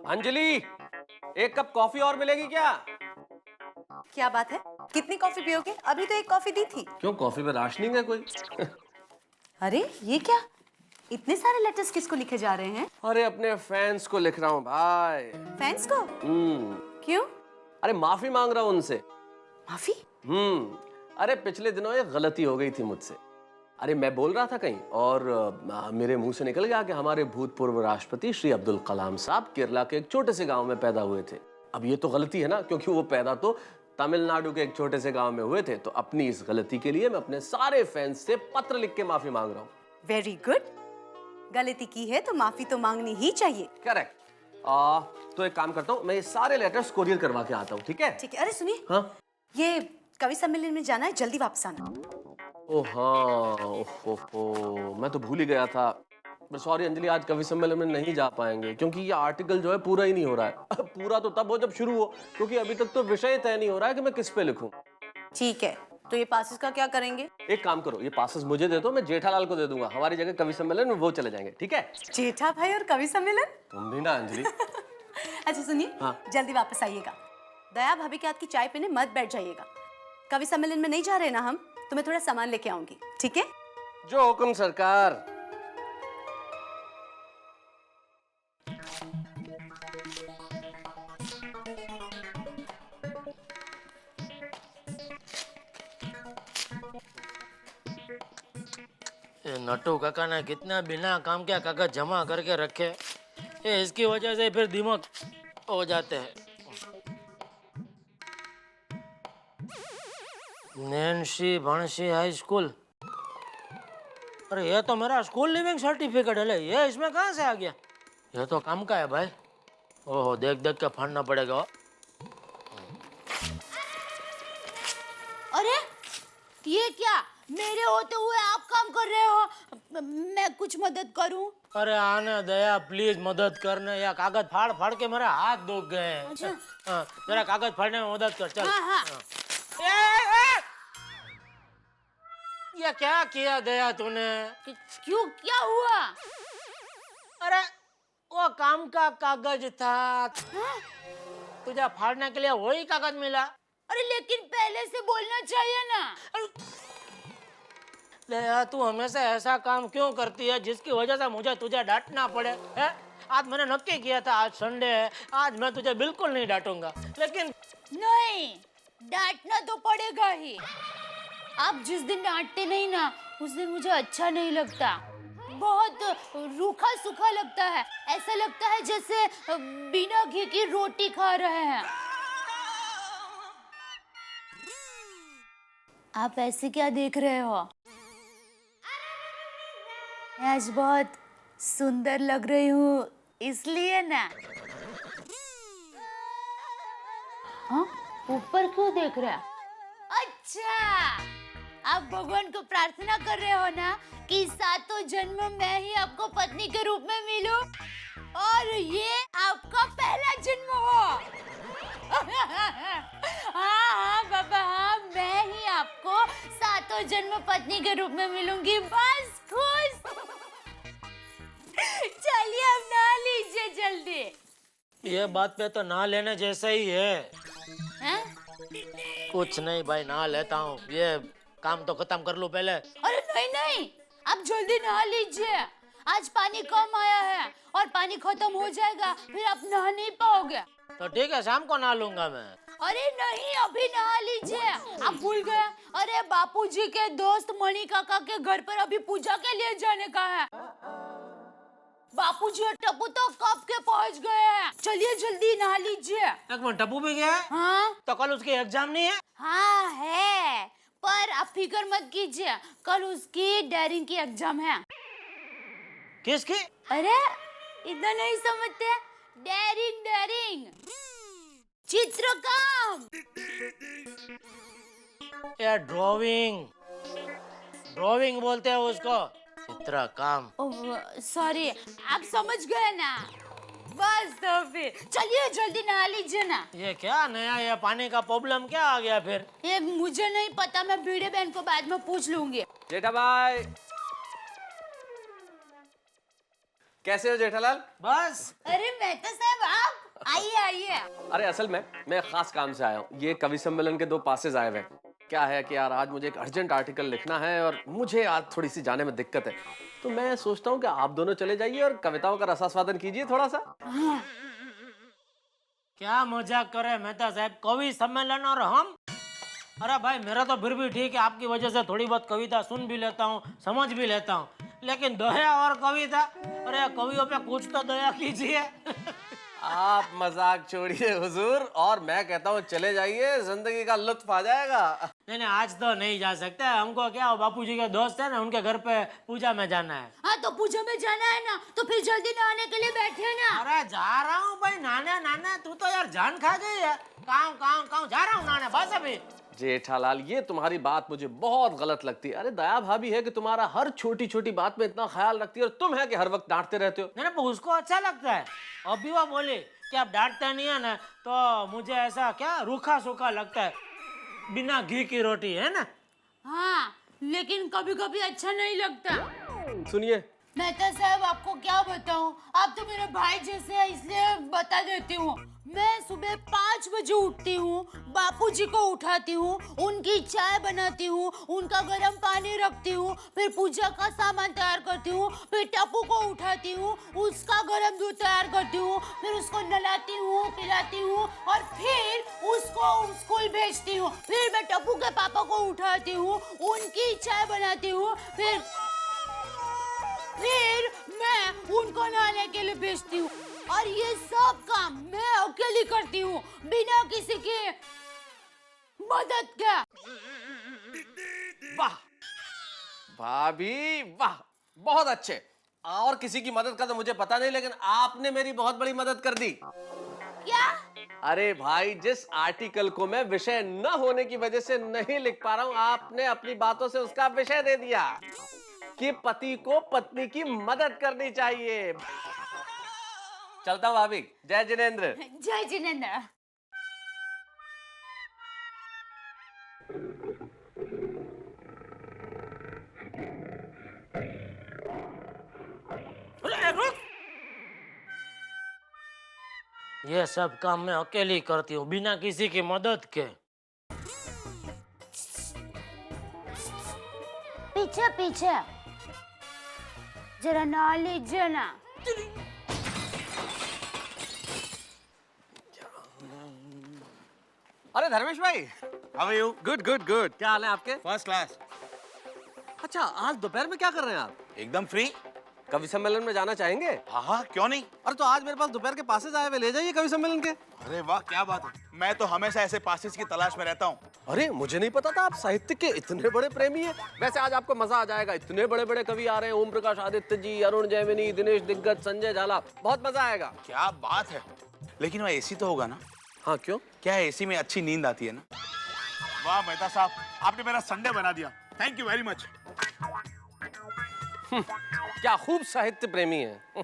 अंजलि, एक कप कॉफी और मिलेगी क्या? क्या बात है, कितनी कॉफी पियोगे? अभी तो एक कॉफी दी थी। क्यों, कॉफी में राशनिंग है कोई? अरे ये क्या, इतने सारे लेटर्स किसको लिखे जा रहे हैं? अरे अपने फैंस को लिख रहा हूँ भाई। फैंस को? क्यों? अरे माफी मांग रहा हूँ उनसे। माफी? अरे पिछले दिनों एक गलती हो गई थी मुझसे। अरे मैं बोल रहा था कहीं, और मेरे मुंह से निकल गया कि हमारे भूतपूर्व राष्ट्रपति श्री अब्दुल कलाम साहब केरला के एक छोटे से गांव में पैदा हुए थे। अब ये तो गलती है ना, क्योंकि वो पैदा तो तमिलनाडु के एक छोटे से गांव में हुए थे। तो अपनी इस गलती के लिए मैं अपने सारे फैंस से पत्र लिख के माफी मांग रहा हूँ। वेरी गुड, गलती की है तो माफी तो मांगनी ही चाहिए। करेक्ट। तो एक काम करता हूँ, मैं ये सारे लेटर्स कोरियर करवा के आता हूँ, ठीक है? ठीक है। अरे सुनिए, हाँ? ये कवि सम्मेलन में जाना है, जल्दी वापस आना। ओह हाँ, ओहो, मैं तो भूल ही गया था। सॉरी अंजलि, आज कवि सम्मेलन में नहीं जा पाएंगे, क्योंकि ये आर्टिकल जो है पूरा ही नहीं हो रहा है। पूरा तो तब हो जब शुरू हो, क्योंकि अभी तक तो विषय तय नहीं हो रहा है कि मैं किस पे लिखूं। ठीक है, तो ये पासेस का क्या करेंगे? एक काम करो, ये पासेस मुझे दे दो, मैं जेठालाल को दे दूंगा। हमारी जगह कवि सम्मेलन में वो चले जाएंगे, ठीक है? जेठा भाई और कवि सम्मेलन? तुम भी ना अंजलि। अच्छा सुनिए, हाँ? जल्दी वापस आइएगा। दया भाभी के हाथ की चाय पीने मत बैठ जाइएगा। कवि सम्मेलन में नहीं जा रहे ना हम, तो मैं थोड़ा सामान लेके आऊंगी, ठीक है? जो हुक्म सरकार। ये नट्टू काका ने कितना बिना काम के कागज जमा करके रखे, ये इसकी वजह से फिर दिमाग हो जाते हैं। नैन्सी भणसी हाई स्कूल, अरे ये तो मेरा स्कूल लिविंग सर्टिफिकेट है, ये इसमें कहाँ से आ गया? ये तो काम का है भाई। ओहो, देख देख के फाड़ना पड़ेगा। अरे ये क्या, मेरे होते हुए आप काम कर रहे हो? मैं कुछ मदद करूं? अरे आने दया, प्लीज मदद करने, या कागज फाड़ फाड़ के मेरे हाथ दुख गए हैं। अच्छा। हाँ, जरा कागज फाड़ने में मदद कर, चल। हाँ, हाँ। ये क्या किया दया तूने? क्यों, क्या हुआ? अरे वो काम का कागज था। तुझे फाड़ने के लिए वही कागज मिला। अरे लेकिन पहले से बोलना चाहिए ना। दया, तू हमेशा ऐसा काम क्यों करती है जिसकी वजह से मुझे तुझे डांटना पड़े? है? आज मैंने नक्की किया था, आज संडे है, आज मैं तुझे बिल्कुल नहीं डांटूंगा, लेकिन नहीं, डांटना तो पड़ेगा ही। आप जिस दिन डांटते नहीं ना उस दिन मुझे अच्छा नहीं लगता, बहुत रूखा सूखा लगता है। ऐसा लगता है जैसे बिना घी की रोटी खा रहे हैं। आप ऐसे क्या देख रहे हो? मैं आज बहुत सुंदर लग रही हूँ इसलिए ना। हाँ, ऊपर क्यों देख रहे हैं? अच्छा, आप भगवान को प्रार्थना कर रहे हो ना कि 7 जन्म में ही आपको पत्नी के रूप में मिलूं और ये आपका पहला जन्म हो। हाँ बाबा, हाँ, मैं ही आपको 7 जन्म पत्नी के रूप में मिलूंगी। बस खुश। चलिए अब नहा लीजिए जल्दी। ये बात पे तो नहा लेने जैसा ही है। हैं? कुछ नहीं भाई, नहा लेता हूँ। ये काम तो खत्म कर लूं पहले। अरे नहीं नहीं, आप जल्दी नहा लीजिए। आज पानी कम आया है और पानी खत्म हो जाएगा, फिर आप नहा नहीं पाओगे। तो ठीक है, शाम को नहा लूंगा मैं। अरे नहीं, अभी नहा लीजिए। आप भूल गए? अरे बापूजी के दोस्त मणि काका के घर पर अभी पूजा के लिए जाने का है। बापूजी और टप्पू तो कब के पहुंच गए हैं। चलिए जल्दी नहा लीजिए। एक मिनट, टप्पू भी गया? हाँ तो कल उसकी एग्जाम नहीं है? हाँ है, पर आप फिक्र मत कीजिए, कल उसकी डेयरिंग की एग्जाम है। किसकी? अरे इतना नहीं समझते? डेयरिंग डेयरिंग चित्रकाम। ये ड्राइंग ड्राइंग बोलते हैं उसको, चित्रकाम। सॉरी, आप समझ गए ना। बस तो फिर चलिए जल्दी नहा लीजिए ना। ये क्या नया, ये पानी का प्रॉब्लम क्या आ गया फिर? ये मुझे नहीं पता, मैं बीड़े बहन को बाद में पूछ लूंगी। जेठा भाई, कैसे हो जेठालाल? बस। अरे मेहता साहब, आप आइए आइए। अरे असल में मैं खास काम से आया हूँ। ये कवि सम्मेलन के 2 पासेज आए हुए हैं। क्या है कि यार आज मुझे एक अर्जेंट आर्टिकल लिखना है और मुझे आज थोड़ी सी जाने में दिक्कत है, तो मैं सोचता हूँ कि आप दोनों चले जाइए और कविताओं का रसास्वादन कीजिए थोड़ा सा। क्या मजाक करे मेहता साहब, कवि सम्मेलन और हम? अरे भाई, मेरा तो फिर भी ठीक है, आपकी वजह से थोड़ी बहुत कविता सुन भी लेता हूँ, समझ भी लेता हूँ, लेकिन दया और कविता, अरे कवियों पे कुछ तो दया कीजिए। आप मजाक छोड़िए हुजूर, और मैं कहता हूँ चले जाइए, जिंदगी का लुत्फ आ जाएगा। नहीं, आज तो नहीं जा सकते। हमको क्या, बापूजी के दोस्त है ना, उनके घर पे पूजा में जाना है। हाँ तो पूजा में जाना है ना, तो फिर जल्दी नहाने के लिए बैठे ना। अरे जा रहा हूँ भाई नहाने, तू तो यार जान खा गई है। काम जा रहा हूँ नहाने, बस अभी। जेठालाल, ये तुम्हारी बात मुझे बहुत गलत लगती है। अरे दया भाभी है कि तुम्हारा हर छोटी छोटी बात में इतना ख्याल रखती है, और तुम है कि हर वक्त डांटते रहते हो। नहीं, उसको अच्छा लगता है। अभी वो बोली कि आप डांटते नहीं है ना, तो मुझे ऐसा क्या रूखा सूखा लगता है, बिना घी की रोटी, है ना? हाँ, लेकिन कभी कभी अच्छा नहीं लगता। सुनिए मेहता साहब, आपको क्या बताऊं, आप तो मेरे भाई जैसे हैं, इसलिए बता देती हूँ। मैं सुबह 5 बजे उठती हूँ, बापूजी को उठाती हूँ, उनकी चाय बनाती हूँ, उनका गर्म पानी रखती हूँ, फिर पूजा का सामान तैयार करती हूँ, फिर टप्पू को उठाती हूँ, उसका गर्म दूध तैयार करती हूँ, फिर उसको नहलाती हूँ, पिलाती हूँ, और फिर उसको स्कूल भेजती हूँ। फिर मैं टप्पू के पापा को उठाती हूँ, उनकी चाय बनाती हूँ, फिर मैं उनको नहाने के लिए भेजती हूँ, और ये सब काम मैं अकेली करती हूँ, बिना किसी की मदद के। वाह भाभी वाह, बहुत अच्छे। और किसी की मदद का तो मुझे पता नहीं, लेकिन आपने मेरी बहुत बड़ी मदद कर दी। क्या? अरे भाई, जिस आर्टिकल को मैं विषय न होने की वजह से नहीं लिख पा रहा हूँ, आपने अपनी बातों से उसका विषय दे दिया कि पति को पत्नी की मदद करनी चाहिए। चलता हूँ भाभी। जय जिनेंद्र। जय जिनेंद्र। रुक, ये सब काम मैं अकेली करती हूँ, बिना किसी की मदद के। पीछे पीछे जरा नहा लीजिए ना। अरे अरे धर्मेश भाई, how are you? Good good good. क्या हाल है आपके? First class. अच्छा, आज दोपहर में क्या कर रहे हैं आप? एकदम फ्री। कवि सम्मेलन में जाना चाहेंगे? हाँ, क्यों नहीं। अरे तो आज मेरे पास दोपहर के पासेस आए हुए, ले जाइए कवि सम्मेलन के। अरे वाह, क्या बात है। मैं तो हमेशा ऐसे पासेस की तलाश में रहता हूँ। अरे मुझे नहीं पता था आप साहित्य के इतने बड़े प्रेमी हैं। वैसे आज आपको मजा आ जाएगा, इतने बड़े बड़े कवि आ रहे हैं, ओम प्रकाश आदित्य जी, अरुण जैमिनी, दिनेश दिग्गज, संजय झाला, बहुत मजा आएगा। क्या बात है। लेकिन वह एसी तो होगा ना? हाँ, क्यों? क्या एसी में अच्छी नींद आती है ना? वाह मेहता साहब, आपने मेरा संडे बना दिया। Thank you very much. क्या खूब साहित्य प्रेमी है।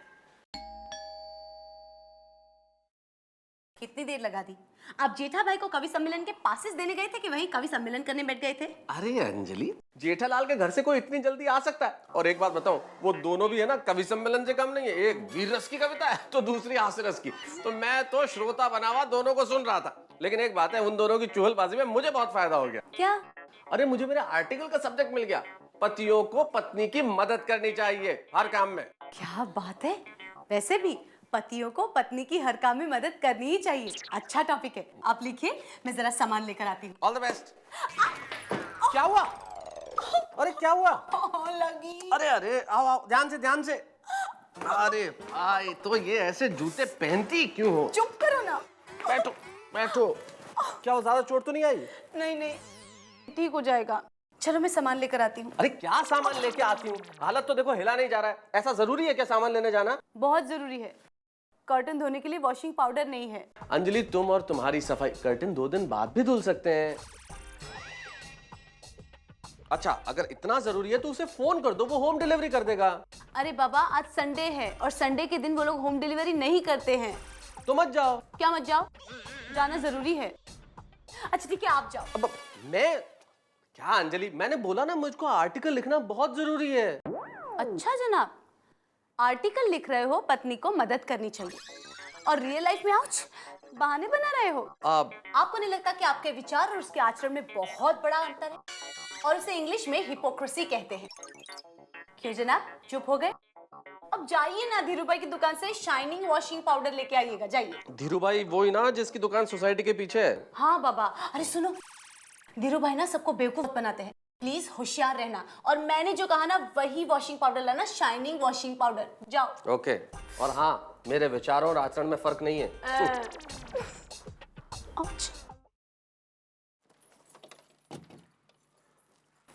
कितनी देर लगा दी? आप जेठा भाई को कवि सम्मेलन के पासेस देने गए थे कि वहीं कवि सम्मेलन करने बैठ गए थे? अरे अंजलि, जेठालाल के घर से कोई इतनी जल्दी आ सकता है? और एक बात बताऊं, वो दोनों भी है ना, कवि सम्मेलन से कम नहीं है। एक वीर रस की कविता है तो दूसरी हास्य रस की। तो मैं तो श्रोता बना हुआ दोनों को सुन रहा था। लेकिन एक बात है, उन दोनों की चुहलबाजी में मुझे बहुत फायदा हो गया। क्या? अरे मुझे मेरे आर्टिकल का सब्जेक्ट मिल गया। पतियों को पत्नी की मदद करनी चाहिए हर काम में। क्या बात है। वैसे भी पतियों को पत्नी की हर काम में मदद करनी ही चाहिए। अच्छा टॉपिक है। आप लिखिए, मैं जरा सामान लेकर आती हूँ। All the best. क्या हुआ? अरे क्या हुआ? लगी। अरे अरे आओ आओ, ध्यान से ध्यान से। अरे भाई, तो ये ऐसे जूते पहनती क्यों हो? चुप करो ना। बैठो बैठो। क्या हो, ज्यादा चोट तो नहीं आई? नहीं नहीं, ठीक हो जाएगा। चलो मैं सामान लेकर आती हूँ। अरे क्या सामान लेके आती हूँ? हालत तो देखो, हिला नहीं जा रहा है। ऐसा जरूरी है क्या सामान लेने जाना? बहुत जरूरी है। कर्टन धोने के लिए वॉशिंग पाउडर नहीं है। अंजलि, तुम और तुम्हारी सफाई, कर्टन 2 दिन बाद भी धुल सकते हैं। अच्छा, अगर इतना जरूरी है तो उसे फोन कर दो, वो होम डिलीवरी कर देगा। अरे बाबा, आज संडे है और संडे के दिन वो लोग होम डिलीवरी नहीं करते हैं। तो मत जाओ। क्या मत जाओ? जाना जरूरी है। अच्छा ठीक है, आप जाओ। अब मैं क्या अंजलि, मैंने बोला ना, मुझको आर्टिकल लिखना बहुत जरूरी है। अच्छा जनाब, आर्टिकल लिख रहे हो, पत्नी को मदद करनी चाहिए, और रियल लाइफ में आउच बहाने बना रहे हो। आपको नहीं लगता कि आपके विचार और उसके आचरण में बहुत बड़ा अंतर है? और उसे इंग्लिश में हिपोक्रेसी कहते हैं। क्यों जनाब, चुप हो गए? अब जाइए ना, धीरू भाई की दुकान से शाइनिंग वॉशिंग पाउडर लेके आइएगा, जाइए। धीरू भाई वही ना जिसकी दुकान सोसाइटी के पीछे है? हाँ बाबा। अरे सुनो, धीरू भाई ना सबको बेवकूफ बनाते हैं, प्लीज होशियार रहना। और मैंने जो कहा ना, वही वॉशिंग पाउडर लाना, शाइनिंग वॉशिंग पाउडर। जाओ। ओके। और हाँ, मेरे विचारों और आचरण में फर्क नहीं है।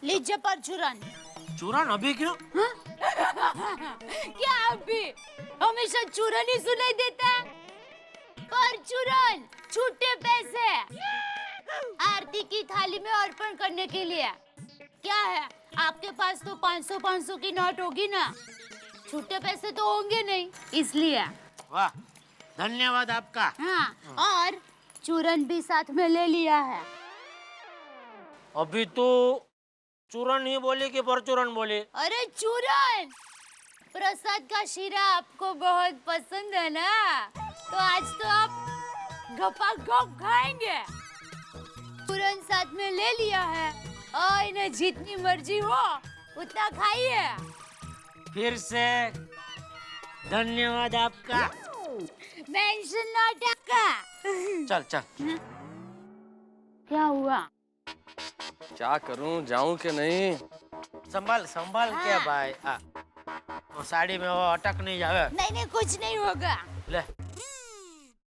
लीजिए परचूरन। चूरन अभी क्यों? क्या अभी? हमेशा चूरन ही सुनाई देता है। परचूरन, छूटे पैसे आरती की थाली में अर्पण करने के लिए। क्या है, आपके पास तो 500 की नोट होगी ना, छूटे पैसे तो होंगे नहीं, इसलिए। वाह, धन्यवाद आपका। हाँ, और चूरन भी साथ में ले लिया है। अभी तो चूरन ही बोली कि परचूरन बोली? अरे चूरन, प्रसाद का शीरा आपको बहुत पसंद है ना, तो आज तो आप गपागप खाएंगे। चूरन साथ में ले लिया है, और इन्हें जितनी मर्जी हो उतना खाइए। फिर से धन्यवाद आपका। मेंशन नॉट आपका। चल चल। क्या हुआ? क्या करूं, जाऊं कि नहीं? संभाल संभाल के भाई। वो साड़ी में वो अटक नहीं जावे। नहीं नहीं, कुछ नहीं होगा। ले।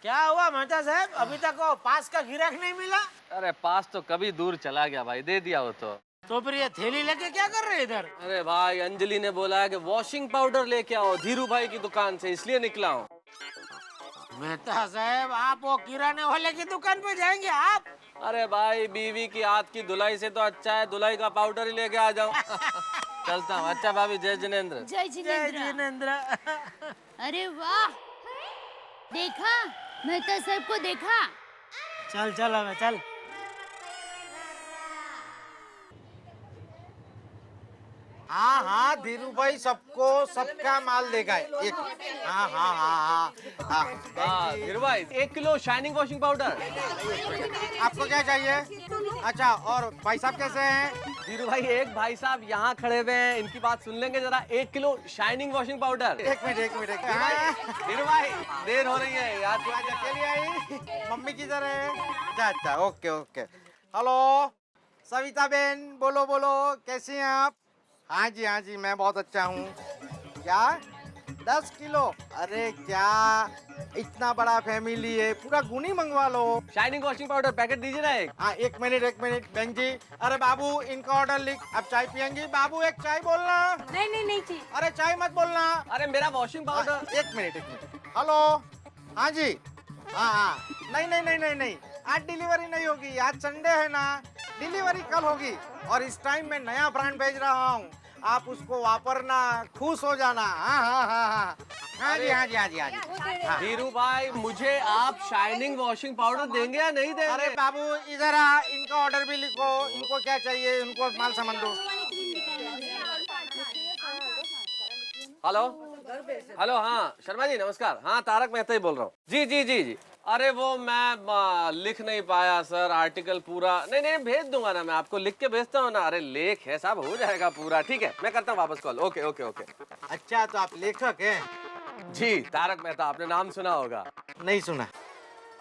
क्या हुआ मेहता साहब, अभी तक वो पास का गिराक नहीं मिला? अरे पास तो कभी दूर चला गया भाई, दे दिया वो तो फिर ये थैली लेके क्या कर रहे इधर? अरे भाई, अंजलि ने बोला है कि वॉशिंग पाउडर लेके आओ धीरू भाई की दुकान से, इसलिए निकला हूँ। मेहता साहब, आप वो किराने वाले की दुकान पे जाएंगे आप? अरे भाई, बीवी की हाथ की धुलाई से तो अच्छा है धुलाई का पाउडर ही लेके आ जाऊं। चलता हूँ। अच्छा भाभी, जय जिनेंद्र। जय जिनेंद्र। अरे वाह, देखा, मेहता साहब को देखा। चल चल हमें चल। हाँ हाँ, धीरू भाई सबको सबका माल देगा। एक हाँ हाँ हाँ हाँ हाँ धीरू भाई, 1 किलो शाइनिंग वॉशिंग पाउडर। आपको क्या चाहिए? अच्छा, और भाई साहब कैसे हैं? धीरू भाई, एक भाई साहब यहाँ खड़े हुए हैं, इनकी बात सुन लेंगे जरा। 1 किलो शाइनिंग वॉशिंग पाउडर। एक मिनट। धीरू भाई, देर हो रही है यार। आज अकेली आई? मम्मी किधर है? अच्छा, ओके। हेलो सविता बहन, बोलो कैसी हैं आप? हाँ जी, मैं बहुत अच्छा हूँ। क्या 10 किलो? अरे क्या इतना बड़ा फैमिली है, पूरा गुनी मंगवा लो। शाइनिंग वॉशिंग पाउडर पैकेट दीजिए ना एक। हाँ, एक मिनट बहन जी। अरे बाबू, इनका ऑर्डर लिख। अब चाय पियेंगी? बाबू एक चाय बोलना। नहीं चाहिए। अरे चाय मत बोलना। अरे मेरा वॉशिंग पाउडर। एक मिनट। हेलो, हाँ जी। हाँ, नहीं, आज डिलीवरी नहीं होगी। आज संडे है ना, डिलीवरी कल होगी। और इस टाइम मैं नया ब्रांड भेज रहा हूँ, आप उसको वापरना, खुश हो जाना। हाँ जी। धीरू भाई, मुझे आप शाइनिंग वॉशिंग पाउडर देंगे या नहीं देंगे? अरे बाबू इधर आ, इनका ऑर्डर भी लिखो। इनको क्या चाहिए, उनको माल सामान दो। हेलो, हाँ शर्मा जी नमस्कार। हाँ, तारक मेहता ही बोल रहा हूँ। जी। अरे वो मैं लिख नहीं पाया सर, आर्टिकल पूरा। नहीं, भेज दूंगा ना, मैं आपको लिख के भेजता हूँ ना। अरे लेख है साहब, हो जाएगा पूरा। ठीक है, मैं करता हूँ वापस कॉल। ओके। अच्छा, तो आप लेखक हैं? जी, तारक मेहता, आपने नाम सुना होगा। नहीं सुना।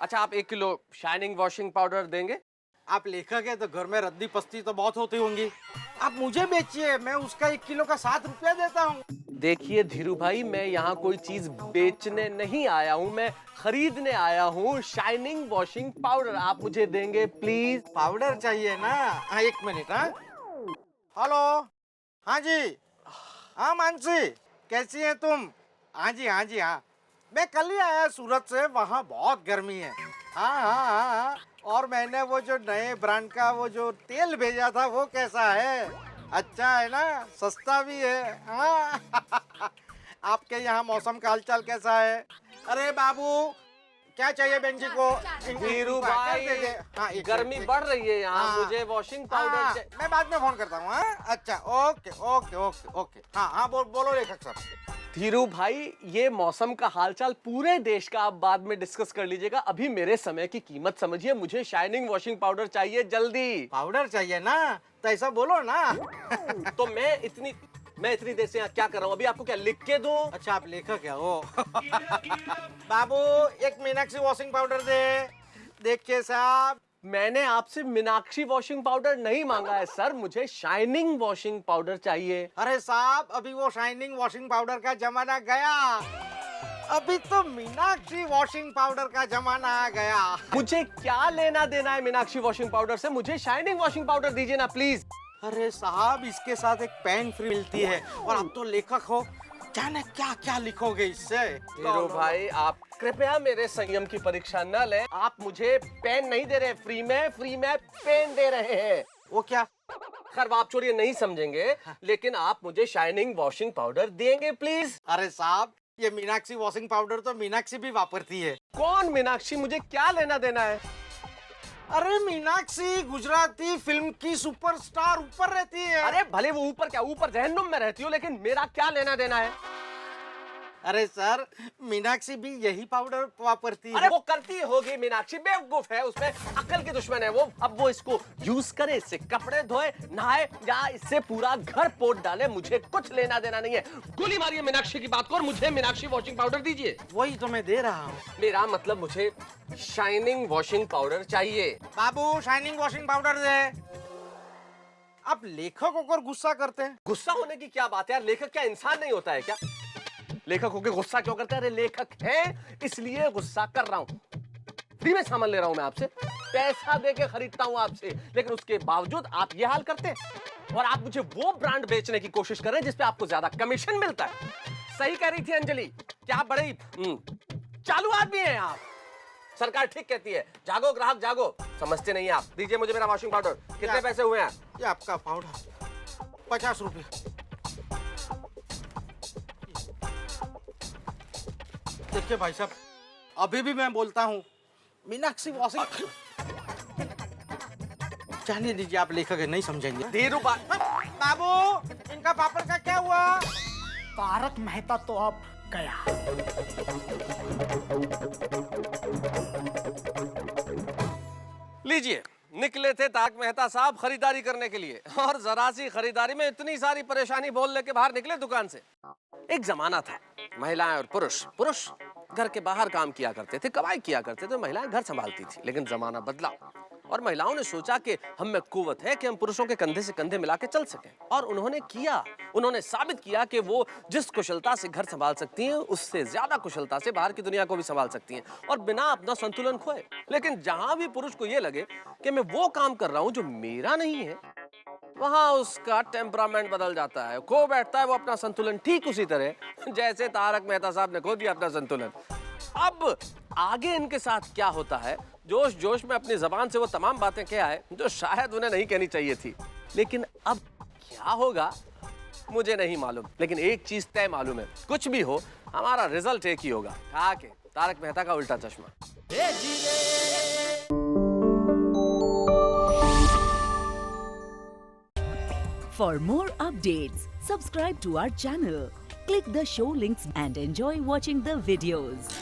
अच्छा, आप 1 किलो शाइनिंग वॉशिंग पाउडर देंगे? आप लेखक है तो घर में रद्दी पस्ती तो बहुत होती होंगी। आप मुझे बेचिए, मैं उसका 1 किलो का 7 रुपया देता हूँ। देखिए धीरू भाई, मैं यहाँ कोई चीज बेचने नहीं आया हूँ, मैं खरीदने आया हूँ शाइनिंग वॉशिंग पाउडर। आप मुझे देंगे प्लीज? पाउडर चाहिए ना? हाँ, 1 मिनट। हाँ, हेलो, हाँ जी। हाँ मानसी, कैसी है तुम? हाँ जी। मैं कल ही आया सूरत से, वहाँ बहुत गर्मी है। हाँ। और मैंने वो जो नए ब्रांड का वो जो तेल भेजा था, वो कैसा है? अच्छा है ना, सस्ता भी है। हाँ। आपके यहाँ मौसम का हालचाल कैसा है? अरे बाबू, क्या चाहिए बहन जी को? धीरू भाई, हाँ, गर्मी बढ़ रही है यहाँ। हाँ, मुझे वॉशिंग पाउडर चाहिए। मैं बाद में फोन करता हूँ। हाँ, अच्छा, ओके। हाँ, बोलो लेखक साहब। धीरू भाई, ये मौसम का हालचाल पूरे देश का आप बाद में डिस्कस कर लीजिएगा। अभी मेरे समय की कीमत समझिए। मुझे शाइनिंग वॉशिंग पाउडर चाहिए जल्दी। पाउडर चाहिए ना, तो ऐसा बोलो ना। तो मैं इतनी देर से यहाँ क्या कर रहा हूँ? अभी आपको क्या लिख के दूं? अच्छा, आप लेखक है वो। बाबू, 1 मीनाक्षी वॉशिंग पाउडर दे। देखिए साहब, मैंने आपसे मीनाक्षी वॉशिंग पाउडर नहीं मांगा है सर, मुझे शाइनिंग वॉशिंग पाउडर चाहिए। अरे साहब, अभी वो शाइनिंग वॉशिंग पाउडर का जमाना गया, अभी तो मीनाक्षी वॉशिंग पाउडर का जमाना आ गया। मुझे क्या लेना देना है मीनाक्षी वॉशिंग पाउडर से? मुझे शाइनिंग वॉशिंग पाउडर दीजिए ना प्लीज। अरे साहब, इसके साथ एक पेन फ्री मिलती है, और आप तो लेखक हो, जाने क्या क्या लिखोगे इससे। धीरू भाई, आप कृपया मेरे संयम की परीक्षा न लें। आप मुझे पेन नहीं दे रहे, फ्री में पेन दे रहे हैं। वो क्या? खैर, आप छोड़िए, नहीं समझेंगे। लेकिन आप मुझे शाइनिंग वॉशिंग पाउडर देंगे प्लीज? अरे साहब, ये मीनाक्षी वॉशिंग पाउडर तो मीनाक्षी भी वापरती है। कौन मीनाक्षी? मुझे क्या लेना देना है? अरे मीनाक्षी गुजराती फिल्म की सुपरस्टार ऊपर रहती है। अरे भले वो ऊपर क्या, ऊपर जहन्नुम में रहती हो, लेकिन मेरा क्या लेना देना है? अरे सर, मीनाक्षी भी यही पाउडर वापरती है। अरे वो करती होगी, मीनाक्षी बेवकूफ है, उसमें अकल की दुश्मन है वो। अब वो इसको यूज करे, इससे कपड़े धोए, नहाए, या इससे पूरा घर पोत डाले, मुझे कुछ लेना देना नहीं है। गोली मारिए मीनाक्षी की बात को और मुझे मीनाक्षी वॉशिंग पाउडर दीजिए। वही तो मैं दे रहा हूँ। मेरा मतलब मुझे शाइनिंग वॉशिंग पाउडर चाहिए। बाबू, शाइनिंग वॉशिंग पाउडर दे। आप लेखक होकर गुस्सा करते हैं? गुस्सा होने की क्या बात है यार? लेखक क्या इंसान नहीं होता है क्या? लेखक होके गुस्सा क्यों करते हैं? अरे लेखक है इसलिए गुस्सा कर रहा हूं। फ्री में सामान ले रहा हूं मैं आपसे, पैसा देके खरीदता हूं आपसे, लेकिन उसके बावजूद आप ये हाल करते हैं। और आप मुझे वो ब्रांड बेचने की कोशिश कर रहे हैं जिसपे आपको ज्यादा कमीशन मिलता है। सही कह रही थी अंजलि, क्या बड़े चालू आदमी हैं आप। सरकार ठीक कहती है, जागो ग्राहक जागो। समझते नहीं आप। दीजिए मुझे मेरा वॉशिंग पाउडर। कितने पैसे हुए हैं? ये आपका पाउडर 50 रुपये। देखिए भाई साहब, अभी भी मैं बोलता हूँ, मीनाक्षी वॉशिंग। जाने दीजिए, आप लेखक है, नहीं समझेंगे। धीरू बाबू, इनका पापड़ का क्या हुआ? तारक मेहता तो अब गया। लीजिए, निकले थे तारक मेहता साहब खरीदारी करने के लिए, और जरा सी खरीदारी में इतनी सारी परेशानी बोल लेके बाहर निकले दुकान से। एक जमाना था, महिलाएं और पुरुष घर के बाहर काम किया करते थे, कमाई किया करते थे, महिलाएं घर संभालती थी। लेकिन जमाना बदला और महिलाओं ने सोचा कि हम में कुव्वत है कि हम पुरुषों के कंधे से कंधे मिला के चल सकें, और उन्होंने साबित किया कि वो जिस कुशलता से घर संभाल सकती हैं, उससे ज्यादा कुशलता से बाहर की दुनिया को भी संभाल सकती हैं और बिना अपना संतुलन खोए। लेकिन जहां भी पुरुष को ये लगे कि मैं वो काम कर रहा हूं जो मेरा नहीं है, वहां उसका टेम्परामेंट बदल जाता है, खो बैठता है वो अपना संतुलन, ठीक उसी तरह जैसे तारक मेहता साहब ने खो दिया अपना संतुलन। अब आगे इनके साथ क्या होता है, जोश में अपनी जबान से वो तमाम बातें कह आए जो शायद उन्हें नहीं कहनी चाहिए थी। लेकिन अब क्या होगा मुझे नहीं मालूम, लेकिन एक चीज तय मालूम है, कुछ भी हो हमारा रिजल्ट एक ही होगा, के तारक मेहता का उल्टा चश्मा। For more updates, subscribe to our channel, click the show links and enjoy watching the videos.